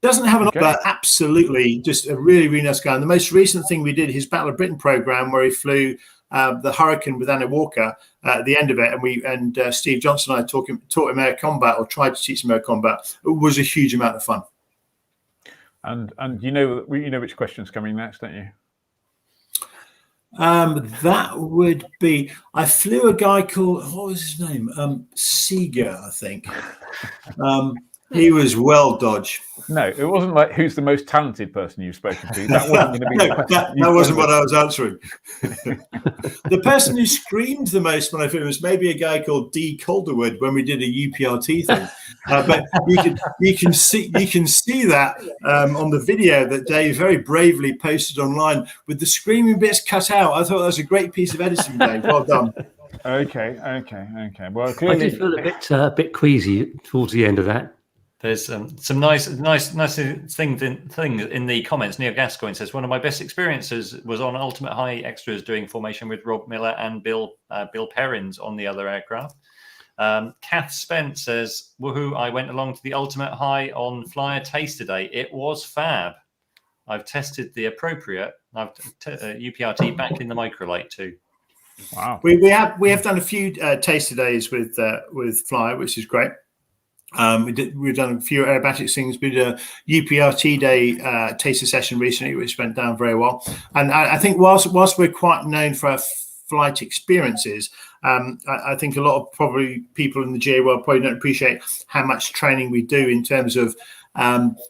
Doesn't have an but absolutely just a really, really nice guy. And the most recent thing we did, his Battle of Britain program, where he flew the Hurricane with Anna Walker at the end of it, and Steve Johnson and I taught him air combat, or tried to teach him air combat. It was a huge amount of fun. And you know which question's coming next, don't you? That would be, I flew a guy called, what was his name? Seeger, I think. He was well dodged. No, it wasn't like who's the most talented person you've spoken to. That wasn't going to be that wasn't what I was answering. The person who screamed the most when I flew was maybe a guy called D. Calderwood when we did a UPRT thing. But you can see that on the video that Dave very bravely posted online with the screaming bits cut out. I thought that was a great piece of editing, Dave. Well done. Okay. Well, clearly, I did feel a bit queasy towards the end of that. There's some nice things in the comments. Neil Gascoigne says, one of my best experiences was on Ultimate High Extras doing formation with Rob Miller and Bill Perrins on the other aircraft. Kath Spence says, woohoo, I went along to the Ultimate High on Flyer Taste today. It was fab. I've tested the appropriate. I've UPRT back in the microlight too. Wow. We have done a few taster days with Flyer, which is great. We've done a few aerobatics things. We did a UPRT day taster session recently, which went down very well. And I think whilst we're quite known for our flight experiences, I think a lot of probably people in the GA world probably don't appreciate how much training we do in terms of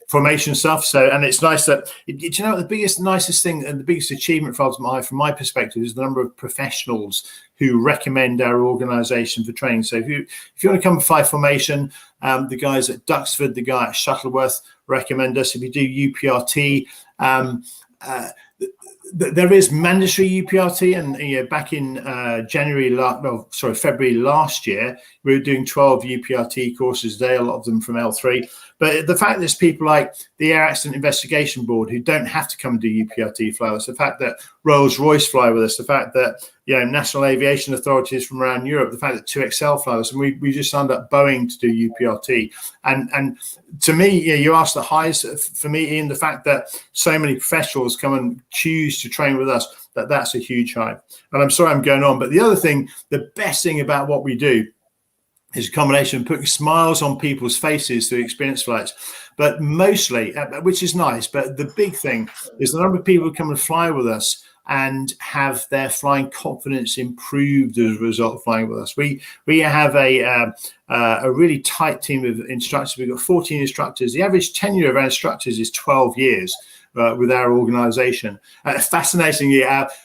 formation stuff. So, and it's nice that, you know, the nicest thing and the biggest achievement for Ultimate High, from my perspective, is the number of professionals who recommend our organisation for training. So if you want to come and fly formation, the guys at Duxford, the guy at Shuttleworth recommend us. If you do UPRT, there is mandatory UPRT, and back in February last year, we were doing 12 UPRT courses a day, a lot of them from L3. But the fact that there's people like the Air Accident Investigation Board who don't have to come and do UPRT fly with us, the fact that Rolls-Royce fly with us, the fact that national aviation authorities from around Europe, the fact that 2XL fly with us, and we just signed up Boeing to do UPRT. And to me, you asked the highest for me, Ian, the fact that so many professionals come and choose to train with us, that's a huge high. And I'm sorry I'm going on, but the other thing, the best thing about what we do is a combination of putting smiles on people's faces through experience flights, but mostly, which is nice, but the big thing is the number of people who come and fly with us and have their flying confidence improved as a result of flying with us. We have a really tight team of instructors. We've got 14 instructors. The average tenure of our instructors is 12 years. With our organisation. Fascinatingly,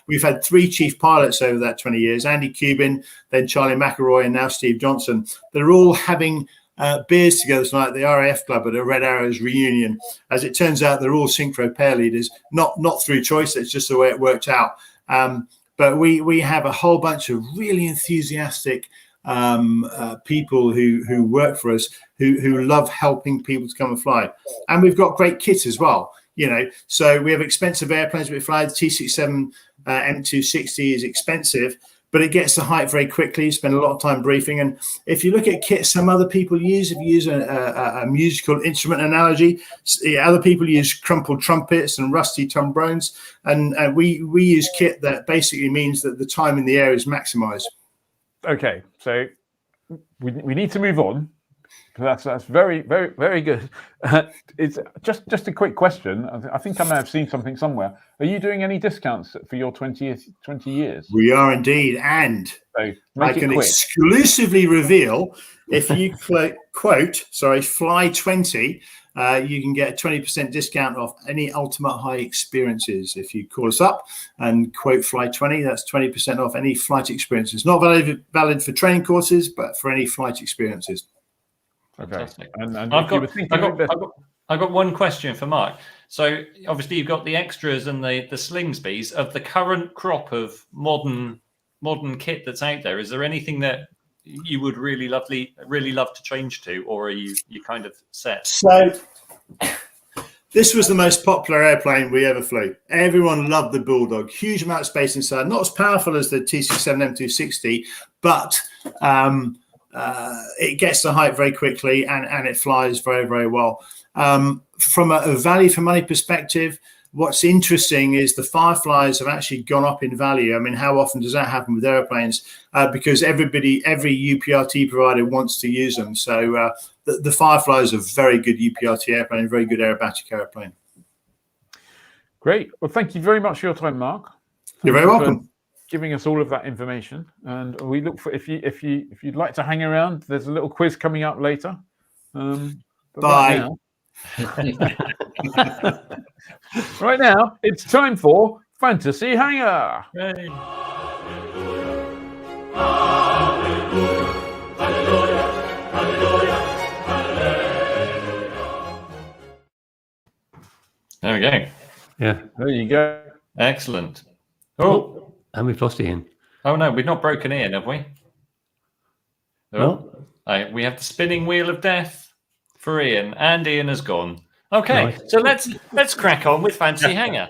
we've had 3 chief pilots over that 20 years, Andy Cuban, then Charlie McElroy, and now Steve Johnson. They're all having beers together tonight at the RAF Club at a Red Arrows reunion. As it turns out, they're all synchro pair leaders, not through choice, it's just the way it worked out. But we have a whole bunch of really enthusiastic people who work for us, who love helping people to come and fly. And we've got great kit as well. So we have expensive airplanes we fly. The T67 M260 is expensive, but it gets to height very quickly. You spend a lot of time briefing. And if you look at kit some other people use, if you use a musical instrument analogy, other people use crumpled trumpets and rusty trombones. And we use kit that basically means that the time in the air is maximized. Okay, so we need to move on. That's very, very, very good. It's just a quick question. I think I may have seen something somewhere. Are you doing any discounts for your 20 years? We are indeed, and so I can exclusively reveal if you quote Fly 20, you can get a 20% discount off any Ultimate High experiences. If you call us up and quote Fly 20, that's 20% off any flight experiences. Not valid for training courses, but for any flight experiences. Okay. And I've got one question for Mark. So obviously you've got the extras and the Slingsbys. Of the current crop of modern kit that's out there, is there anything that you would really love to change to, or are you kind of set? So this was the most popular airplane we ever flew. Everyone loved the Bulldog. Huge amount of space inside. Not as powerful as the T67 M260, but it gets to height very quickly, and it flies very, very well. From a value for money perspective, what's interesting is the Fireflies have actually gone up in value. I mean, how often does that happen with airplanes? Because every UPRT provider wants to use them. So the Fireflies are a very good UPRT airplane, very good aerobatic airplane. Great. Well, thank you very much for your time, Mark. You're very welcome. Giving us all of that information, and we look for if you'd like to hang around. There's a little quiz coming up later. Bye. Right now, it's time for Fantasy Hangar. Hey. There we go. Yeah. There you go. Excellent. Oh, and we've lost Ian. Oh no, we've not broken Ian, have we? Oh, we have the spinning wheel of death for Ian, and Ian has gone. Okay, right. So let's crack on with Fancy Hangar.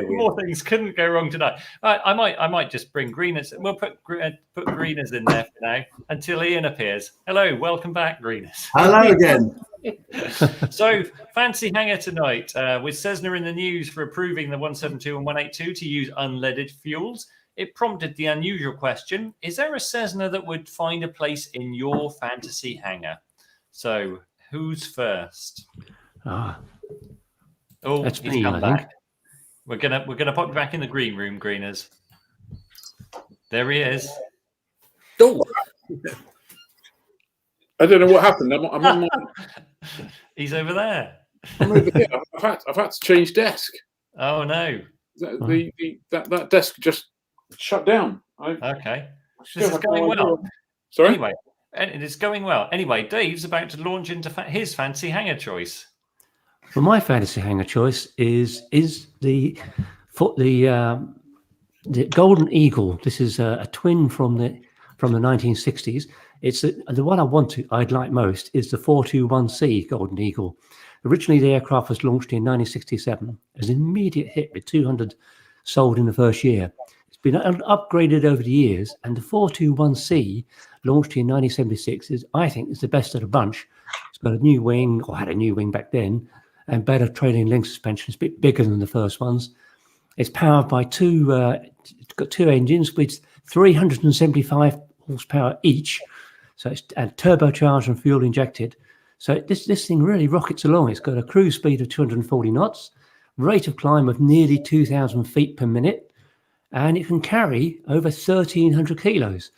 More things couldn't go wrong tonight. I might just bring Greeners. We'll put Greeners in there for now until Ian appears. Hello, welcome back, Greeners. Hello again. So Fancy Hangar tonight with Cessna in the news for approving the 172 and 182 to use unleaded fuels. It prompted the unusual question: is there a Cessna that would find a place in your Fantasy Hangar? So who's first? Oh, that's he's me, come I back. think. We're gonna pop you back in the green room, Greeners. There he is. Oh. I don't know what happened. I'm on my... He's over there. I'm over here. I've had to change desk. Oh no! That desk just shut down. Okay. This is going well. Sorry. Anyway, and it's going well. Anyway, Dave's about to launch into his Fancy Hangar choice. Well, my Fantasy Hangar choice is the Golden Eagle. This is a twin from the 1960s. It's the one I'd like most is the 421C Golden Eagle. Originally, the aircraft was launched in 1967. It was an immediate hit with 200 sold in the first year. It's been upgraded over the years, and the 421C, launched in 1976, I think is the best of the bunch. It's got a new wing, or had a new wing back then, and better trailing link suspension. It's a bit bigger than the first ones. It's powered by it's got two engines with 375 horsepower each. So it's turbocharged and fuel injected. So this thing really rockets along. It's got a cruise speed of 240 knots, rate of climb of nearly 2,000 feet per minute, and it can carry over 1,300 kilos,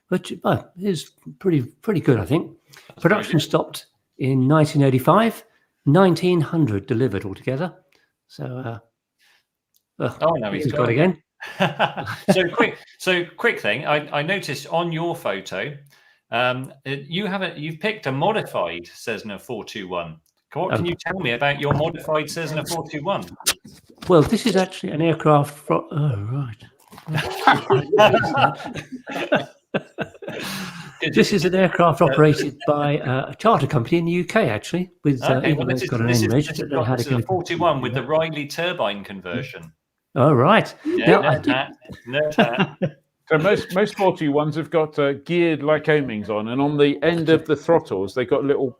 which is pretty good, I think. Production stopped in 1985, 1,900 delivered altogether. So, no, he's got again. So quick thing. I noticed on your photo, you've picked a modified Cessna 421. What can you tell me about your modified Cessna 421? Well, this is actually an aircraft from. Oh, right. This is an aircraft operated by a charter company in the UK, actually. With it's got an N-Reg. This is a 41 with the Riley turbine conversion. Oh, right. Yeah, So most 421s have got geared Lycomings on, and on the end of the throttles they got little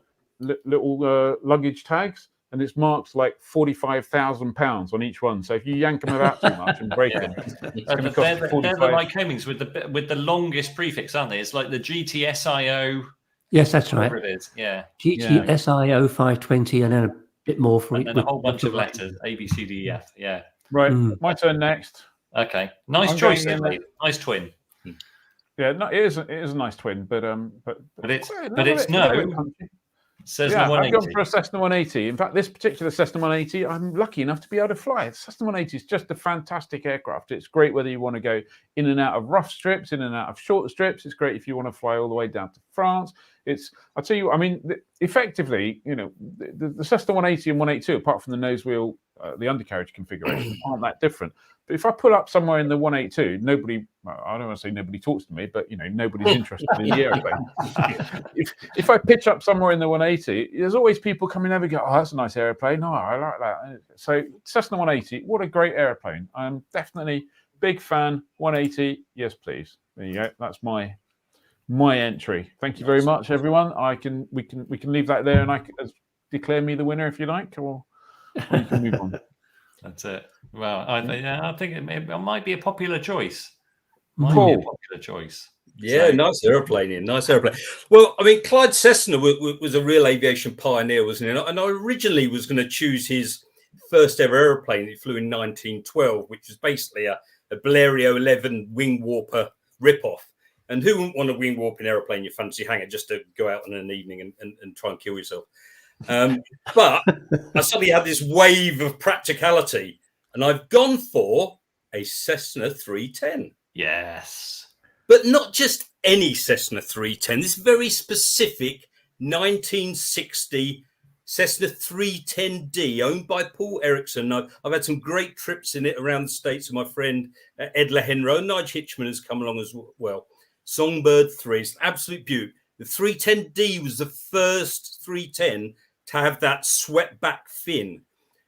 luggage tags, and it's marked like 45,000 pounds on each one. So if you yank them about too much and break them, it's going to cost you 45. They're the Lycomings with the longest prefix, aren't they? It's like the GTSIO. Yes, that's right. It is. Yeah. GTSIO 520, and then a bit more for and then a whole bunch of letters: A, B, C, D, E, F. Yeah. Right. My turn next. Okay. Nice choice, nice twin. Yeah, no, it is a nice twin, but it's no Cessna 180. I've gone for a Cessna 180. In fact, this particular Cessna 180, I'm lucky enough to be able to fly. The Cessna 180 is just a fantastic aircraft. It's great whether you want to go in and out of rough strips, in and out of short strips. It's great if you want to fly all the way down to France. I'll tell you, I mean, effectively, the Cessna 180 and 182, apart from the nose wheel, the undercarriage configuration, aren't that different. But if I pull up somewhere in the 182, I don't want to say nobody talks to me, but nobody's interested in the airplane. If I pitch up somewhere in the 180, there's always people coming over and go, "Oh, that's a nice airplane. Oh, I like that." So Cessna 180, what a great airplane. I'm definitely big fan. 180, yes, please. There you go. That's my my entry. Thank you very much, everyone. We can leave that there, and I can declare me the winner if you like, or you can move on. That's it. Well, I think it might be a popular choice. Yeah, So, nice aeroplane. Nice aeroplane. Well, I mean, Clyde Cessna was a real aviation pioneer, wasn't he? And I originally was going to choose his first ever aeroplane. He flew in 1912, which was basically a Blériot 11 wing warper ripoff. And who wouldn't want a wing warping aeroplane in your fancy hangar just to go out in an evening and try and kill yourself? But I suddenly had this wave of practicality, and I've gone for a Cessna 310. Yes. But not just any Cessna 310, this very specific 1960 Cessna 310D owned by Paul Erickson. I've had some great trips in it around the States with my friend Ed Lehenro. Nige Hitchman has come along as well. Songbird 3, it's an absolute beauty. The 310D was the first 310 to have that swept back fin.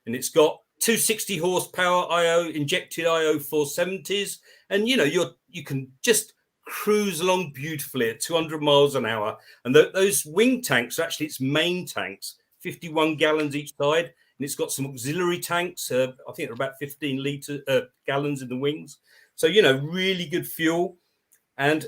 And it's got 260 horsepower IO, injected IO 470s. And, you know, you can just cruise along beautifully at 200 miles an hour. And those wing tanks are actually its main tanks, 51 gallons each side. And it's got some auxiliary tanks. I think they're about 15 gallons in the wings. So, you know, really good fuel. And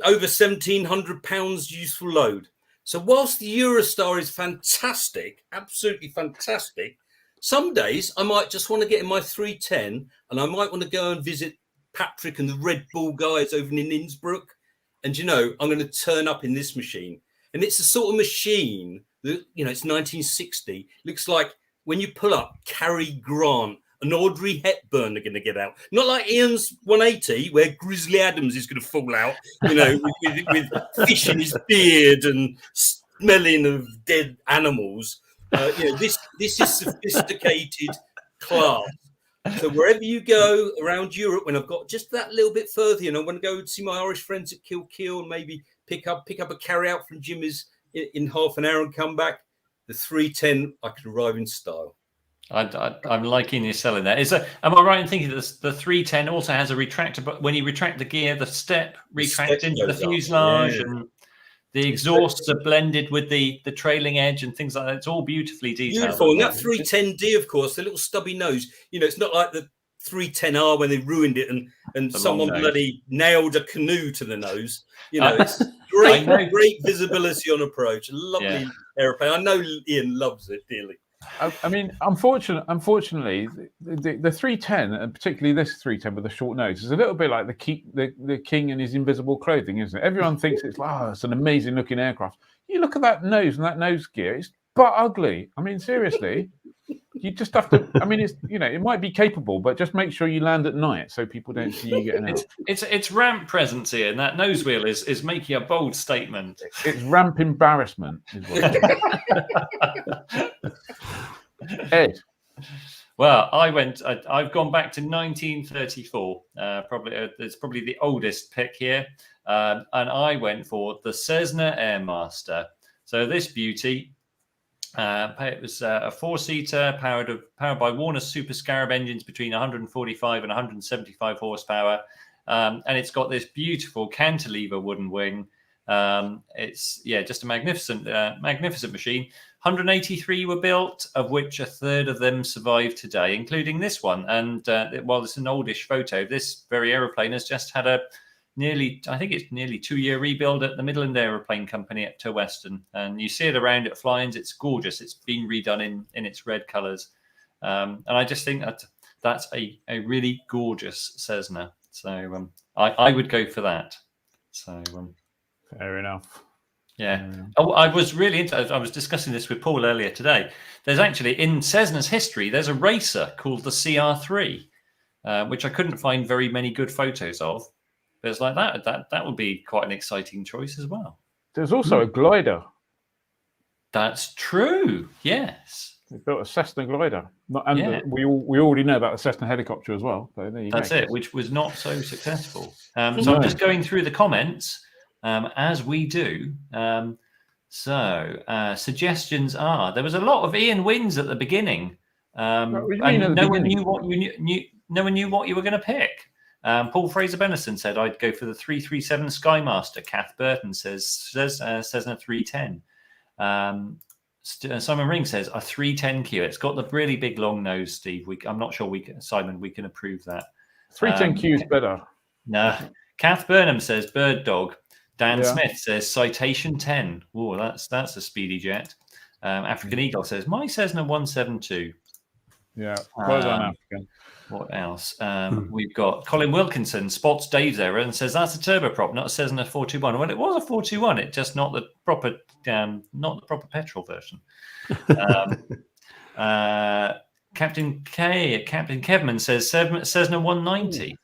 over 1,700 pounds useful load. So whilst the Eurostar is fantastic, absolutely fantastic, some days I might just want to get in my 310 and I might want to go and visit Patrick and the Red Bull guys over in Innsbruck. And, you know, I'm going to turn up in this machine. And it's the sort of machine that, you know, it's 1960. Looks like when you pull up Cary Grant and Audrey Hepburn are going to get out. Not like Ian's 180, where Grizzly Adams is going to fall out, you know, with fish in his beard and smelling of dead animals. You know, this is sophisticated class. So wherever you go around Europe, when I've got just that little bit further, you know, I want to go see my Irish friends at Kilkeel and maybe pick up a carry out from Jimmy's in half an hour and come back. The 310, I can arrive in style. I'm liking you selling that. Am I right in thinking that the 310 also has a retractor, but when you retract the gear, the step retracts into the fuselage, and the exhausts are blended with the trailing edge and things like that. It's all beautifully detailed. Beautiful. And that 310D, of course, the little stubby nose, you know, it's not like the 310R when they ruined it and someone bloody nailed a canoe to the nose. You know, it's great visibility on approach. Lovely aeroplane. I know Ian loves it dearly. I mean, unfortunately, the 310, and particularly this 310 with the short nose, is a little bit like the king and his invisible clothing, isn't it? Everyone thinks it's it's an amazing looking aircraft. You look at that nose and that nose gear; it's butt ugly. I mean, seriously, you just have to. I mean, it's, you know, it might be capable, but just make sure you land at night so people don't see you getting out. It's ramp presence here, and that nose wheel is making a bold statement. It's ramp embarrassment, is what it is. Ed. Well, I've gone back to 1934. It's probably the oldest pick here, and I went for the Cessna Air Master. So this beauty, it was a four-seater powered by Warner Super Scarab engines between 145 and 175 horsepower, and it's got this beautiful cantilever wooden wing. It's just a magnificent machine. 183 were built, of which a third of them survive today, including this one. And while it's an oldish photo, this very aeroplane has just had a nearly 2-year rebuild at the Midland Aeroplane Company at Western. And you see it around at fly-ins. It's gorgeous. It's been redone in its red colours. And I just think that's a really gorgeous Cessna. So I would go for that. So fair enough. Yeah. I was really interested. I was discussing this with Paul earlier today. There's actually, in Cessna's history, there's a racer called the CR3, which I couldn't find very many good photos of. But it's like that would be quite an exciting choice as well. There's also a glider. That's true. Yes. They built a Cessna glider. We already know about the Cessna helicopter as well. So that's it, which was not so successful. So I'm just going through the comments. As we do. Suggestions are, there was a lot of Ian wins at the beginning. And no one knew what you were going to pick. Paul Fraser Benison said I'd go for the 337 Skymaster. Kath Burton says Cessna 310. Simon Ring says a 310Q. It's got the really big long nose, Steve. I'm not sure Simon, we can approve that. 310Q is better. No. Kath Burnham says Bird Dog. Dan Smith says Citation 10. Oh, that's a speedy jet. African Eagle says my Cessna 172. Yeah, well done, African. What else? We've got Colin Wilkinson spots Dave's error and says that's a turboprop, not a Cessna 421. Well, it was a 421. It's just not the proper petrol version. Captain Kevman says Cessna 190.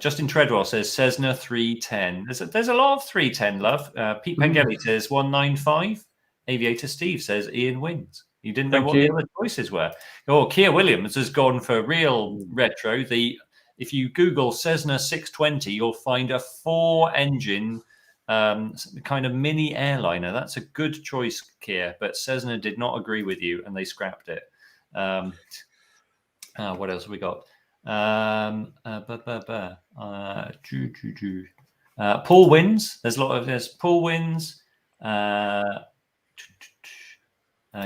Justin Treadwell says Cessna 310. There's a lot of 310 love. Pete Pengelly says 195. Aviator Steve says Ian wins. You didn't know what the other choices were. Oh, Keir Williams has gone for real retro. If you Google Cessna 620, you'll find a 4-engine kind of mini airliner. That's a good choice, Keir, but Cessna did not agree with you and they scrapped it. What else have we got? Paul wins. There's Paul wins.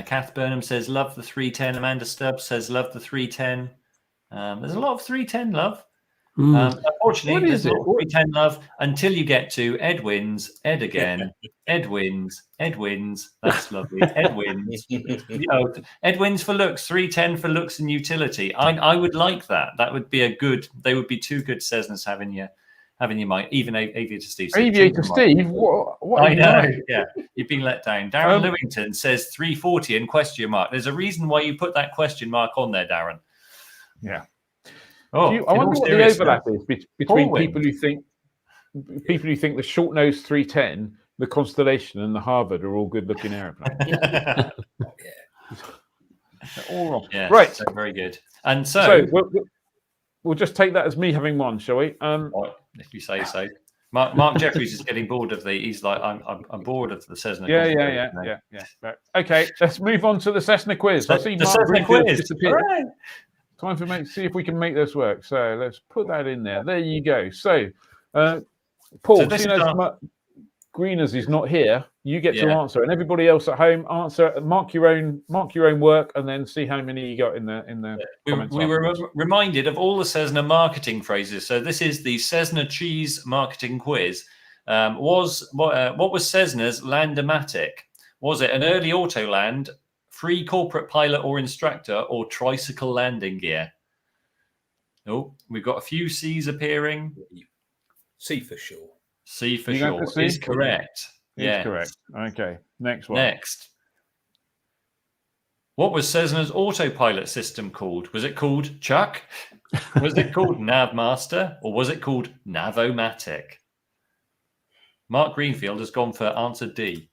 Kath Burnham says love the 310. Amanda Stubbs says love the 310. There's a lot of 310 love. Unfortunately, there's a lot of 310 love until you get to Ed wins, Ed again, Ed wins, Ed wins. That's lovely. Ed wins. Ed wins for looks, 310 for looks and utility. I would like that. That would be they would be two good Cessnas having you mind. Even Aviator Steve. Aviator Steve? What I know. Yeah, you've been let down. Darren Lewington says 340 and question mark. There's a reason why you put that question mark on there, Darren. Yeah. Oh, I wonder what the overlap is between people who think the short nose 310, the Constellation, and the Harvard are all good-looking airplanes. All wrong. Yeah, right. So very good. And so we'll just take that as me having won, shall we? If you say so. Mark Jeffries is getting bored of he's like, I'm bored of the Cessna. Yeah. Right. Okay, let's move on to the Cessna quiz. I see Mark Cessna quiz disappear. Time to see if we can make this work. So let's put that in there. There you go. So, Paul, Greeners is not here. You get to answer, and everybody else at home answer. Mark your own work, and then see how many you got in the comments. We were reminded of all the Cessna marketing phrases. So this is the Cessna cheese marketing quiz. What was Cessna's Landomatic? Was it an early auto land, free corporate pilot or instructor, or tricycle landing gear? Oh, we've got a few C's appearing. C for sure. C for sure is correct. Yes, correct. Okay, next one. Next. What was Cessna's autopilot system called? Was it called Chuck? Was it called Navmaster? Or was it called Navomatic? Mark Greenfield has gone for answer D.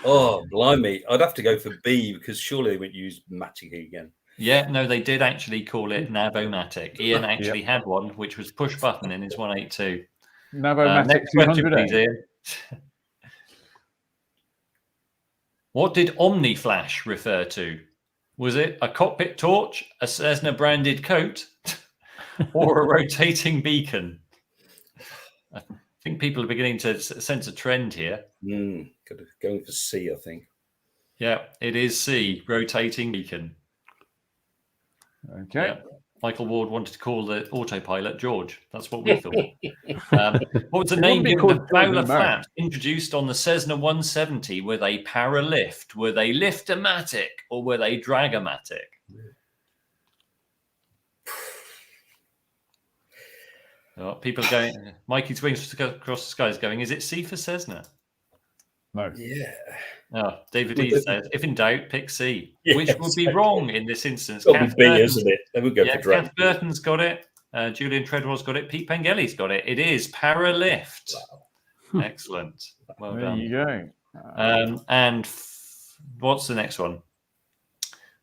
Oh, blimey. I'd have to go for B because surely they wouldn't use Matic again. Yeah, no, they did actually call it Navomatic. Ian actually had one, which was push button in his 182. Navomatic next question, 200. please, Ian. What did OmniFlash refer to? Was it a cockpit torch, a Cessna branded coat, or a rotating beacon? I think people are beginning to sense a trend here. Going for C, I think. Yeah, it is C, rotating beacon. Okay. Yeah. Michael Ward wanted to call the autopilot George. That's what we thought. What was the name given to Fowler flaps introduced on the Cessna 170? Were they Paralift? Were they Liftomatic? Or were they Dragamatic? Oh, people going. Mikey Swings across the skies going. Is it C for Cessna? No. Yeah. Oh, David E says, if in doubt, pick C, which would be wrong in this instance. It'll be B, isn't it? Then we'll go for Drag. Kath Burton's got it. Julian Treadwell's got it. Pete Pengelly's got it. It is Paralift. Wow. Excellent. Well done. There you go. And what's the next one?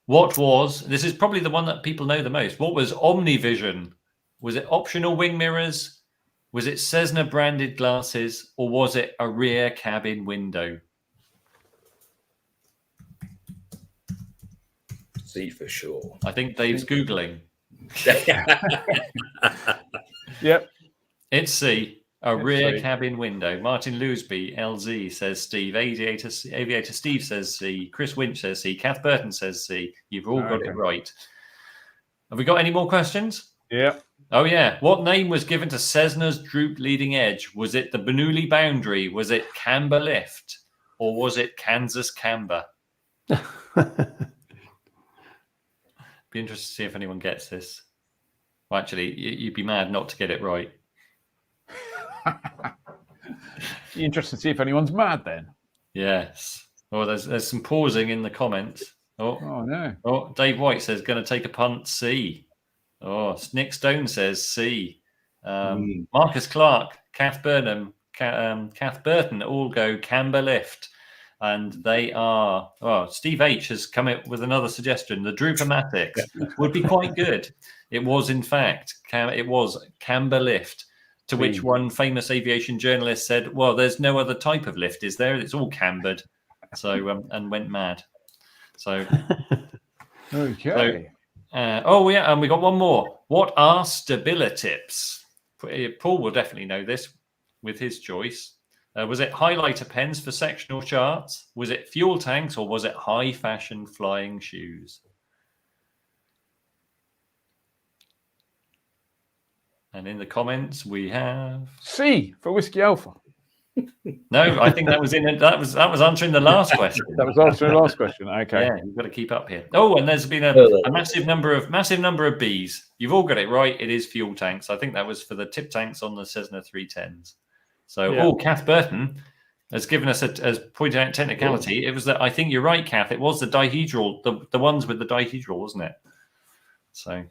This is probably the one that people know the most. What was OmniVision? Was it optional wing mirrors? Was it Cessna branded glasses? Or was it a rear cabin window? C for sure. I think Dave's Googling. Yep. It's C. A rear C. cabin window. Martin Loosby, LZ, says Steve. Aviator Steve says C. Chris Winch says C. Kath Burton says C. You've all got it right. Have we got any more questions? Yeah. Oh, yeah. What name was given to Cessna's droop leading edge? Was it the Bernoulli boundary? Was it Camber Lift? Or was it Kansas Camber? Be interested to see if anyone gets this. Well, actually, you'd be mad not to get it right. You're interested to see if anyone's mad then? Yes. Oh, there's some pausing in the comments. Oh no. Oh, Dave White says going to take a punt. C. Oh, Nick Stone says C. Marcus Clark, Kath Burton, all go Camber Lift, and they are. Oh, Steve H has come up with another suggestion. The Droopomatics would be quite good. It was, in fact, it was Camber Lift. To which one famous aviation journalist said, "Well, there's no other type of lift, is there? It's all cambered." So and went mad. So okay. And we got one more. What are stabilitips? Paul will definitely know this with his choice. Was it highlighter pens for sectional charts? Was it fuel tanks, or was it high fashion flying shoes? And in the comments we have C for Whiskey Alpha. No, I think that was answering the last question. That was answering the last question. Okay. Yeah, you've got to keep up here. Oh, and there's been a massive number of Bs. You've all got it right. It is fuel tanks. I think that was for the tip tanks on the Cessna 310s. So, Kath Burton has given us has pointed out technicality. It was that, I think you're right, Kath. It was the dihedral, the ones with the dihedral, wasn't it? So,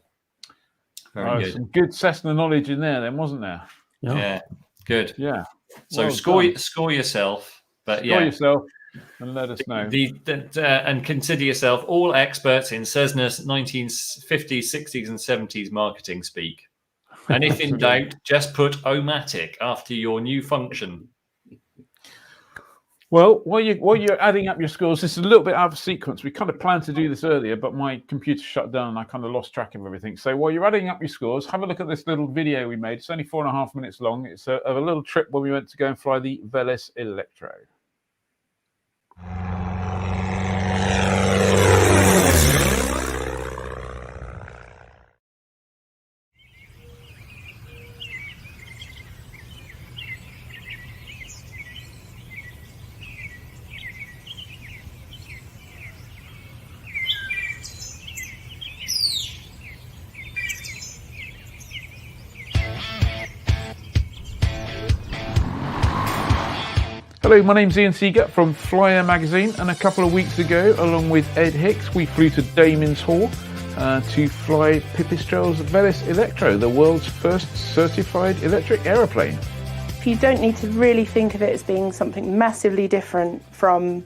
very good. Some good Cessna knowledge in there, then, wasn't there? Yeah, good. Yeah. So well score yourself, but score yourself and let us know. And consider yourself all experts in Cessna's 1950s, 60s, and 70s marketing speak. And if in doubt, just put "omatic" after your new function. Well, while you're adding up your scores, this is a little bit out of sequence. We kind of planned to do this earlier, but my computer shut down and I kind of lost track of everything. So while you're adding up your scores, have a look at this little video we made. It's only 4.5 minutes long. It's a little trip when we went to go and fly the Velis Electro. Hello, my name's Ian Seeger from Flyer Magazine, and a couple of weeks ago, along with Ed Hicks, we flew to Damon's Hall to fly Pipistrel's Velis Electro, the world's first certified electric aeroplane. You don't need to really think of it as being something massively different from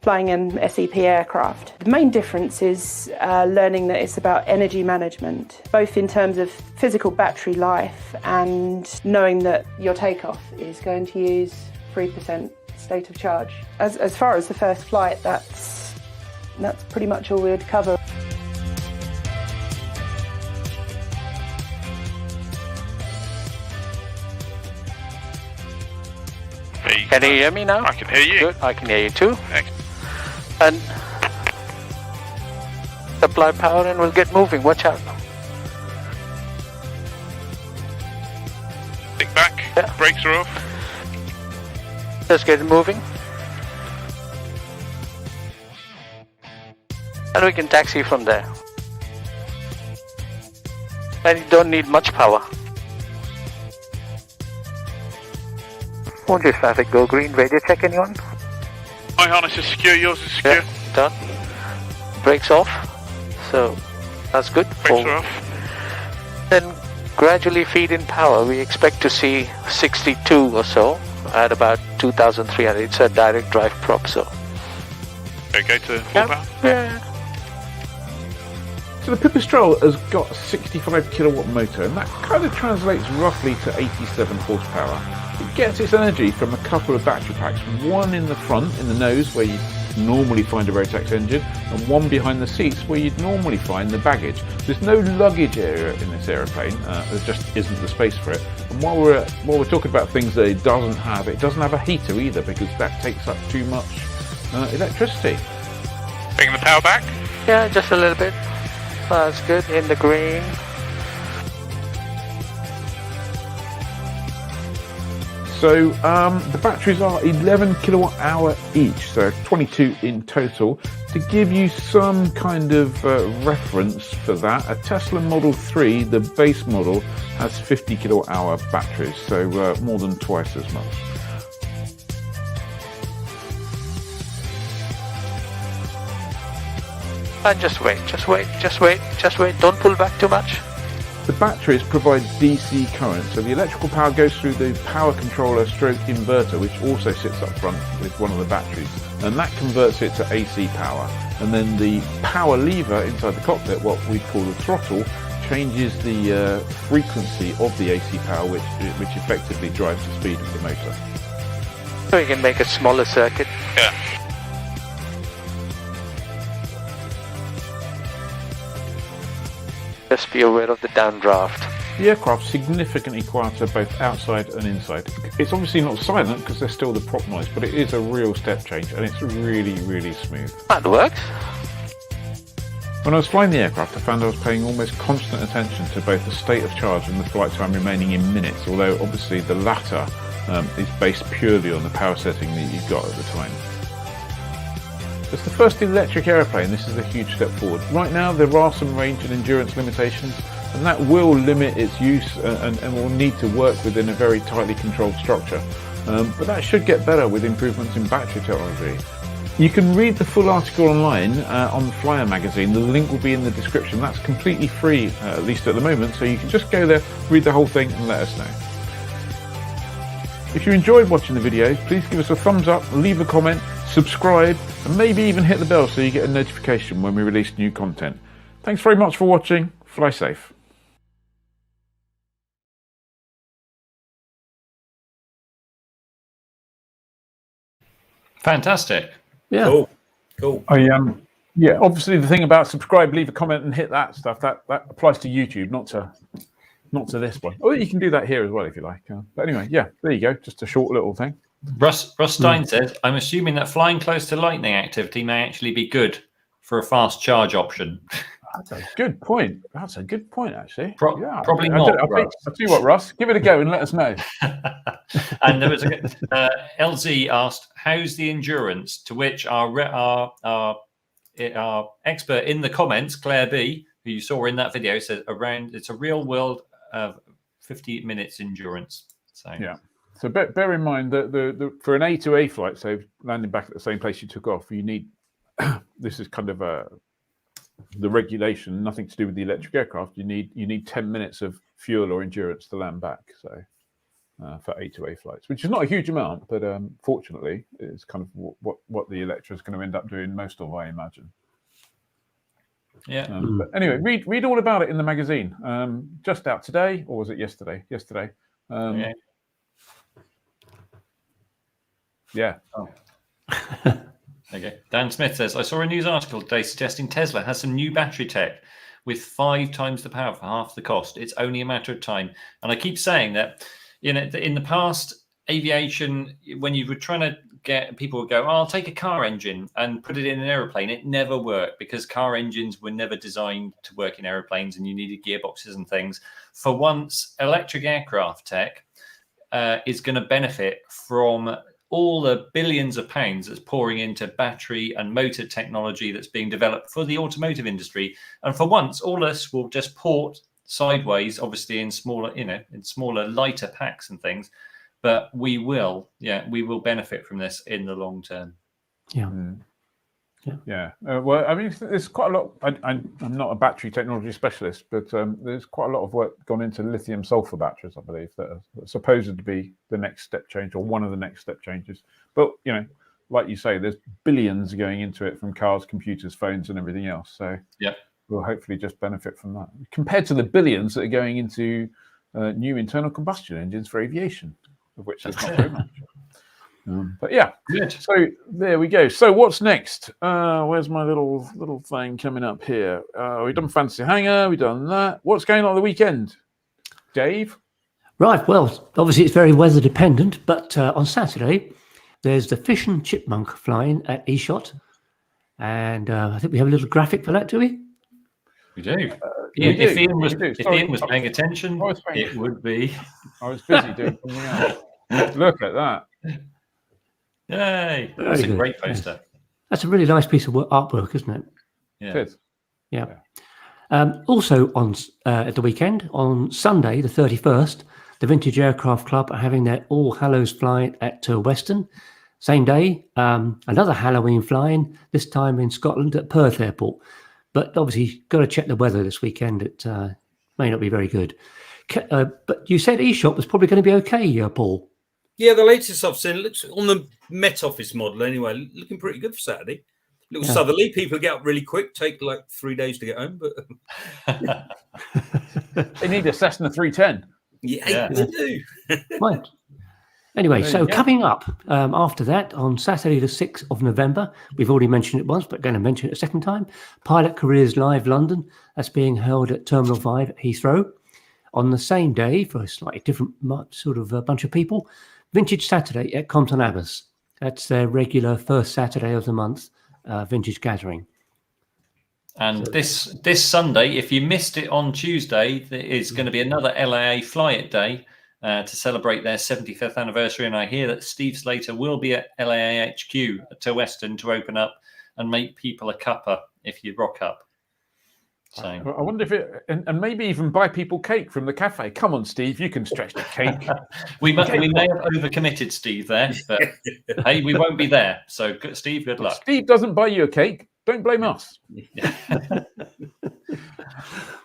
flying an SEP aircraft. The main difference is learning that it's about energy management, both in terms of physical battery life and knowing that your takeoff is going to use 3% state of charge. As far as the first flight, that's pretty much all we would cover. Can you hear me now? I can hear you. Good, I can hear you too. Thanks. And supply power and we'll get moving. Watch out. Stick back. Yeah. Brakes are off. Let's get it moving. And we can taxi from there. And you don't need much power. Won't your traffic go green? Radio check, anyone? My harness is secure, yours is secure. Yeah, done. Brakes off. So that's good. Brakes are off. Then gradually feed in power. We expect to see 62 or so at about 2,300. It's a direct drive prop, so. Okay, go to full power. Yeah. So the Pipistrel has got a 65 kilowatt motor, and that kind of translates roughly to 87 horsepower. It gets its energy from a couple of battery packs, one in the front, in the nose, where you normally find a Rotax engine, and one behind the seats where you'd normally find the baggage. There's no luggage area in this aeroplane. There just isn't the space for it. And while we're talking about things that it doesn't have a heater either, because that takes up too much electricity. Bring the power back? Yeah, just a little bit. That's good. In the green. So the batteries are 11 kilowatt hour each, so 22 in total. To give you some kind of reference for that, a Tesla Model 3, the base model, has 50 kilowatt hour batteries, so more than twice as much. And just wait. Don't pull back too much. The batteries provide DC current, so the electrical power goes through the power controller stroke inverter, which also sits up front with one of the batteries, and that converts it to AC power. And then the power lever inside the cockpit, what we call the throttle, changes the frequency of the AC power, which effectively drives the speed of the motor. So you can make a smaller circuit. Yeah. Just be aware of the downdraft. The aircraft's significantly quieter both outside and inside. It's obviously not silent because there's still the prop noise, but it is a real step change, and it's really, really smooth. That works. When I was flying the aircraft, I found I was paying almost constant attention to both the state of charge and the flight time remaining in minutes, although obviously the latter is based purely on the power setting that you've got at the time. As the first electric aeroplane, this is a huge step forward. Right now there are some range and endurance limitations, and that will limit its use and will need to work within a very tightly controlled structure. But that should get better with improvements in battery technology. You can read the full article online on Flyer magazine. The link will be in the description. That's completely free, at least at the moment, so you can just go there, read the whole thing and let us know. If you enjoyed watching the video, please give us a thumbs up, leave a comment, subscribe, and maybe even hit the bell so you get a notification when we release new content. Thanks very much for watching. Fly safe. Fantastic. Yeah. Cool. Yeah, obviously the thing about subscribe, leave a comment and hit that stuff, that applies to YouTube, not to this one. Oh, you can do that here as well if you like. But anyway, yeah, there you go. Just a short little thing. Russ Stein says, I'm assuming that flying close to lightning activity may actually be good for a fast charge option. That's a good point. That's a good point, actually. Probably not. I'll tell you what, Russ, give it a go and let us know. And there was LZ asked, how's the endurance? To which our expert in the comments, Claire B, who you saw in that video, said it's a real world of 50 minutes endurance. So yeah. So bear in mind that for an A to A flight, so landing back at the same place you took off, you need this is kind of the regulation, nothing to do with the electric aircraft. You need 10 minutes of fuel or endurance to land back. So for A to A flights, which is not a huge amount, but fortunately, it's kind of what the Electra is going to end up doing most of, I imagine. Yeah. But anyway, read all about it in the magazine. Just out today, or was it yesterday? Yesterday. Yeah. Oh. Okay. Dan Smith says, I saw a news article today suggesting Tesla has some new battery tech with 5 times the power for half the cost. It's only a matter of time. And I keep saying that, in the past, aviation, when you were trying to get people would go, I'll take a car engine and put it in an aeroplane. It never worked because car engines were never designed to work in aeroplanes and you needed gearboxes and things. For once, electric aircraft tech is going to benefit from all the billions of pounds that's pouring into battery and motor technology that's being developed for the automotive industry. And for once, all this will just port sideways, obviously in smaller, lighter packs and things. But we will benefit from this in the long term. Yeah. Yeah. Well, I mean, there's quite a lot. I'm not a battery technology specialist, but there's quite a lot of work gone into lithium sulfur batteries, I believe, that are supposed to be the next step change or one of the next step changes. But, like you say, there's billions going into it from cars, computers, phones and everything else. So yeah, we'll hopefully just benefit from that compared to the billions that are going into new internal combustion engines for aviation, of which there's not very much. But yeah, good. So there we go. So what's next? Where's my little thing coming up here? We've done Fancy Hangar. We've done that. What's going on at the weekend, Dave? Right. Well, obviously it's very weather dependent, but on Saturday there's the Fish and Chipmunk flying at eShot, and I think we have a little graphic for that, do we? We do. If Ian was paying attention, it would be. I was busy doing something else. Look at that. Yay. That's a great poster. Yes. That's a really nice piece of artwork, isn't it? Yeah. Yeah. Also on at the weekend, on Sunday, the 31st, the Vintage Aircraft Club are having their All Hallows flight at Weston. Same day, another Halloween flying, this time in Scotland at Perth Airport. But obviously, got to check the weather this weekend. It may not be very good. But you said eShot was probably going to be okay, Paul. Yeah, the latest I've seen looks on the Met Office model anyway, looking pretty good for Saturday. Little southerly, people get up really quick, take like 3 days to get home, but they need a Cessna 310. Yeah, they do. Right. Anyway, There so you go. coming up after that, on Saturday the 6th of November, we've already mentioned it once, but going to mention it a second time, Pilot Careers Live London. That's being held at Terminal 5 at Heathrow. On the same day, for a slightly different sort of bunch of people, Vintage Saturday at Compton Abbas. That's their regular first Saturday of the month vintage gathering. And this Sunday, if you missed it on Tuesday, there is going to be another LAA Fly It Day to celebrate their 75th anniversary. And I hear that Steve Slater will be at LAA HQ to Weston to open up and make people a cuppa if you rock up. So I wonder if it, and maybe even buy people cake from the cafe. Come on, Steve, you can stretch the cake. we may have overcommitted Steve there, but hey, we won't be there. So, Steve, good luck. Steve doesn't buy you a cake. Don't blame us.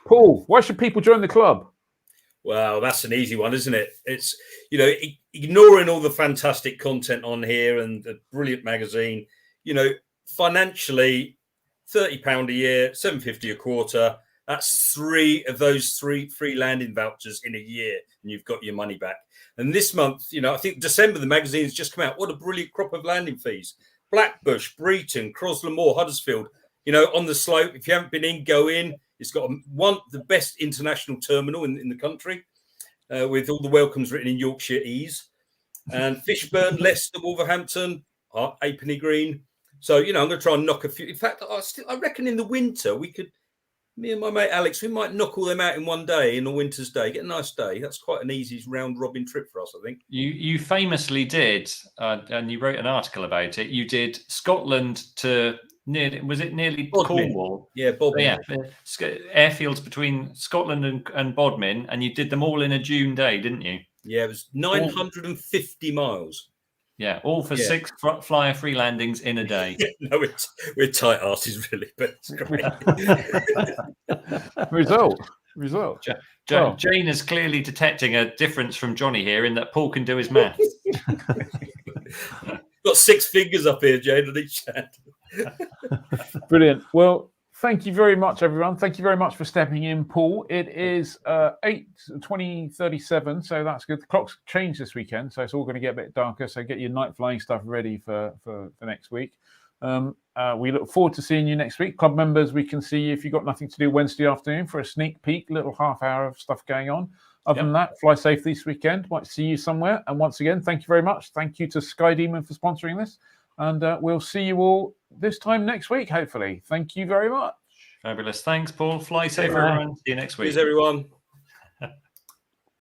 Paul, why should people join the club? Well, that's an easy one, isn't it? It's, ignoring all the fantastic content on here and the brilliant magazine, financially, £30 a year, $7.50 a quarter. That's three of those free landing vouchers in a year, and you've got your money back. And this month, I think December, the magazine's just come out. What a brilliant crop of landing fees. Blackbush, Breeton, Crosland Moor, Huddersfield, on the slope. If you haven't been in, go in. It's got the best international terminal in the country, with all the welcomes written in Yorkshire ease. And Fishburn, Leicester, Wolverhampton, Halfpenny Green. So, I'm going to try and knock a few. In fact, I reckon in the winter, me and my mate Alex, we might knock all them out in one day, in a winter's day, get a nice day. That's quite an easy round-robin trip for us, I think. You famously did, and you wrote an article about it, you did Scotland to nearly Bodmin. Cornwall? Yeah, Bodmin. Yeah, airfields between Scotland and Bodmin, and you did them all in a June day, didn't you? Yeah, it was 950 miles. Yeah, all for 6 flyer free landings in a day. No, we're tight asses, really, but it's great. Result. Jane is clearly detecting a difference from Johnny here in that Paul can do his maths. Got 6 fingers up here, Jane, on each hand. Brilliant. Well, thank you very much, everyone. Thank you very much for stepping in, Paul. It is 8:37, so that's good. The clock's changed this weekend, so it's all going to get a bit darker. So get your night flying stuff ready for next week. We look forward to seeing you next week. Club members, we can see you if you've got nothing to do Wednesday afternoon for a sneak peek, little half hour of stuff going on. Other than that, fly safe this weekend. Might see you somewhere. And once again, thank you very much. Thank you to Sky Demon for sponsoring this. And we'll see you all this time next week, hopefully. Thank you very much. Fabulous. Thanks, Paul. Fly safe, everyone. See you next week. Cheers, everyone.